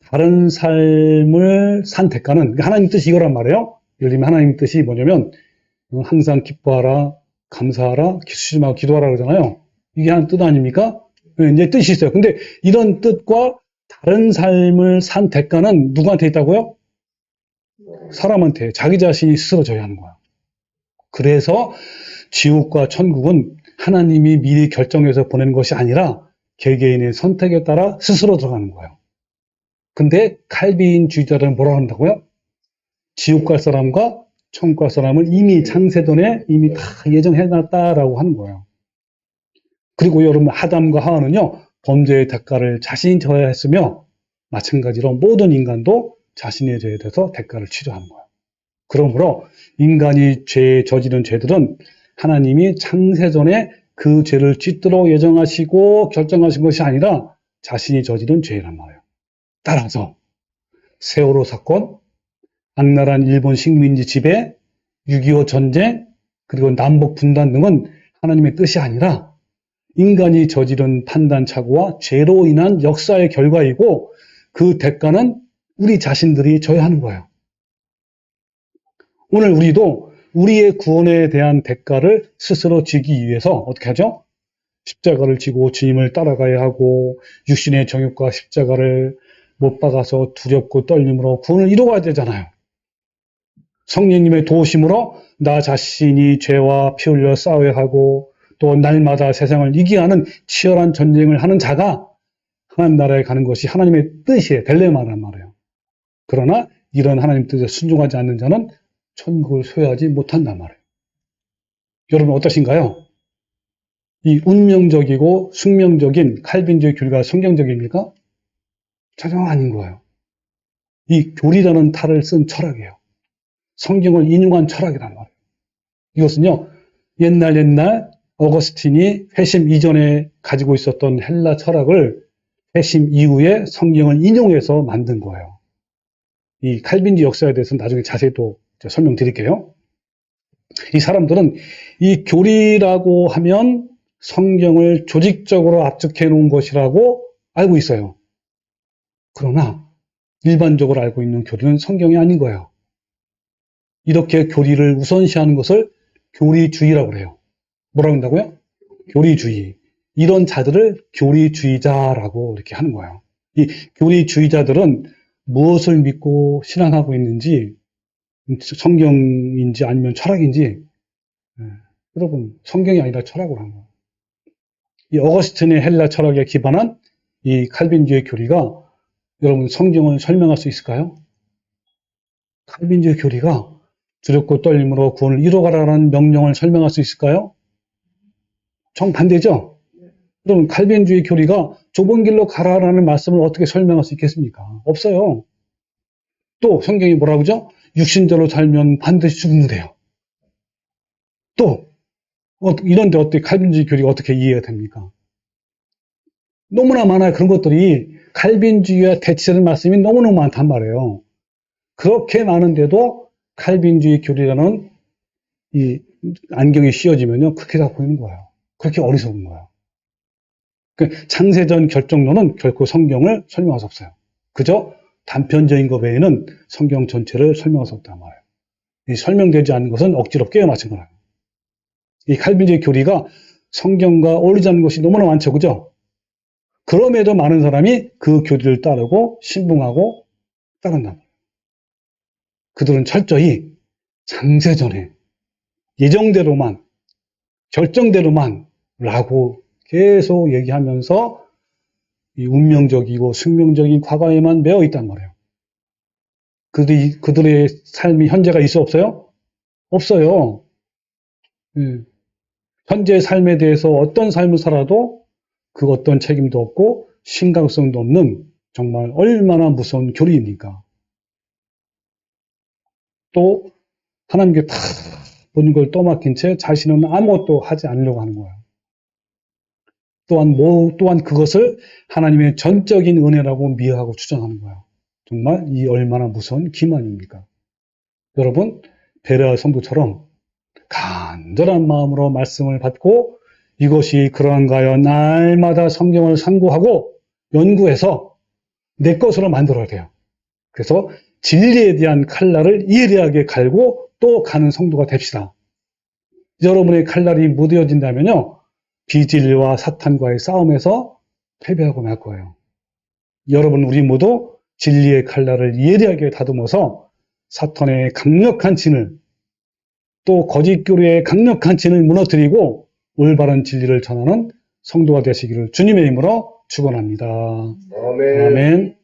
Speaker 1: 다른 삶을 산 대가는, 그러니까 하나님 뜻이 이거란 말이에요. 예를 들면 하나님 뜻이 뭐냐면, 항상 기뻐하라, 감사하라, 기도하고 기도하라 그러잖아요. 이게 하나님 뜻 아닙니까? 이제 뜻이 있어요. 근데 이런 뜻과 다른 삶을 산 대가는 누구한테 있다고요? 사람한테, 자기 자신이 스스로 져야 하는 거야. 그래서 지옥과 천국은 하나님이 미리 결정해서 보내는 것이 아니라 개개인의 선택에 따라 스스로 들어가는 거예요. 근데 칼빈주의자들은 뭐라고 한다고요? 지옥 갈 사람과 천국 갈 사람을 이미 창세전에 이미 다 예정해놨다라고 하는 거예요. 그리고 여러분, 아담과 하와는요, 범죄의 대가를 자신이 져야 했으며, 마찬가지로 모든 인간도 자신의 죄에 대해서 대가를 치러야 하는 거예요. 그러므로 인간이 저지른 죄들은 하나님이 창세전에 그 죄를 짓도록 예정하시고 결정하신 것이 아니라 자신이 저지른 죄란 말이에요. 따라서 세월호 사건, 악랄한 일본 식민지 지배, 6.25 전쟁, 그리고 남북 분단 등은 하나님의 뜻이 아니라 인간이 저지른 판단 착오와 죄로 인한 역사의 결과이고 그 대가는 우리 자신들이 져야 하는 거예요. 오늘 우리도 우리의 구원에 대한 대가를 스스로 지기 위해서 어떻게 하죠? 십자가를 지고 주님을 따라가야 하고 육신의 정욕과 십자가를 못 박아서 두렵고 떨림으로 구원을 이루어야 되잖아요. 성령님의 도우심으로 나 자신이 죄와 피 흘려 싸워야 하고 또 날마다 세상을 이기야 하는 치열한 전쟁을 하는 자가 하나님 나라에 가는 것이 하나님의 뜻이에요. 딜레마란 말이에요. 그러나 이런 하나님 뜻에 순종하지 않는 자는 천국을 소유하지 못한단 말이에요. 여러분 어떠신가요? 이 운명적이고 숙명적인 칼빈주의 교리가 성경적입니까? 전혀 아닌 거예요. 이 교리라는 탈을 쓴 철학이에요. 성경을 인용한 철학이란 말이에요. 이것은요, 옛날 어거스틴이 회심 이전에 가지고 있었던 헬라 철학을 회심 이후에 성경을 인용해서 만든 거예요. 이 칼빈주의 역사에 대해서는 나중에 자세히 또 설명드릴게요. 이 사람들은 이 교리라고 하면 성경을 조직적으로 압축해 놓은 것이라고 알고 있어요. 그러나 일반적으로 알고 있는 교리는 성경이 아닌 거예요. 이렇게 교리를 우선시하는 것을 교리주의라고 그래요. 뭐라고 한다고요? 교리주의. 이런 자들을 교리주의자라고 이렇게 하는 거예요. 이 교리주의자들은 무엇을 믿고 신앙하고 있는지, 성경인지 아니면 철학인지, 여러분, 성경이 아니라 철학으로 하는 거예요. 이 어거스틴의 헬라 철학에 기반한 이 칼빈주의 교리가 여러분 성경을 설명할 수 있을까요? 칼빈주의 교리가 두렵고 떨림으로 구원을 이루어가라는 명령을 설명할 수 있을까요? 정반대죠? 그럼 칼빈주의 교리가 좁은 길로 가라라는 말씀을 어떻게 설명할 수 있겠습니까? 없어요. 또 성경이 뭐라고 그러죠? 육신대로 살면 반드시 죽는데요. 또 이런데 어떻게 칼빈주의 교리가 어떻게 이해가 됩니까? 너무나 많아요. 그런 것들이 칼빈주의와 대치되는 말씀이 너무너무 많단 말이에요. 그렇게 많은데도 칼빈주의 교리라는 이 안경이 씌워지면요, 그렇게 다 보이는 거예요. 그렇게 어리석은 거예요. 그러니까 창세전 결정론은 결코 성경을 설명할 수 없어요. 그저 단편적인 것 외에는 성경 전체를 설명할 수 없단 말이에요. 이 설명되지 않는 것은 억지로 깨어 맞춘 거라요. 이 칼빈주의 교리가 성경과 어울리지 않는 것이 너무나 많죠, 그죠? 그럼에도 많은 사람이 그 교리를 따르고 신봉하고 따른다. 그들은 철저히 창세전에 예정대로만, 결정대로만 라고 계속 얘기하면서 이 운명적이고 숙명적인 과거에만 매어 있단 말이에요. 그들의 삶이 현재가 있어 없어요? 없어요. 현재의 삶에 대해서 어떤 삶을 살아도 그 어떤 책임도 없고 신강성도 없는 정말 얼마나 무서운 교리입니까? 또 하나님께 다 모든 걸 떠맡긴 채 자신은 아무것도 하지 않으려고 하는 거예요. 또한 그것을 하나님의 전적인 은혜라고 미화하고 주장하는 거예요. 정말 이 얼마나 무서운 기만입니까? 여러분, 베레아 성도처럼 간절한 마음으로 말씀을 받고 이것이 그러한가요? 날마다 성경을 상고하고 연구해서 내 것으로 만들어야 돼요. 그래서 진리에 대한 칼날을 예리하게 갈고 또 가는 성도가 됩시다. 여러분의 칼날이 무뎌진다면요, 비진리와 사탄과의 싸움에서 패배하고 말 거예요. 여러분, 우리 모두 진리의 칼날을 예리하게 다듬어서 사탄의 강력한 진을, 또 거짓 교리의 강력한 진을 무너뜨리고 올바른 진리를 전하는 성도가 되시기를 주님의 이름으로 축원합니다.
Speaker 2: 아멘.
Speaker 1: 아멘.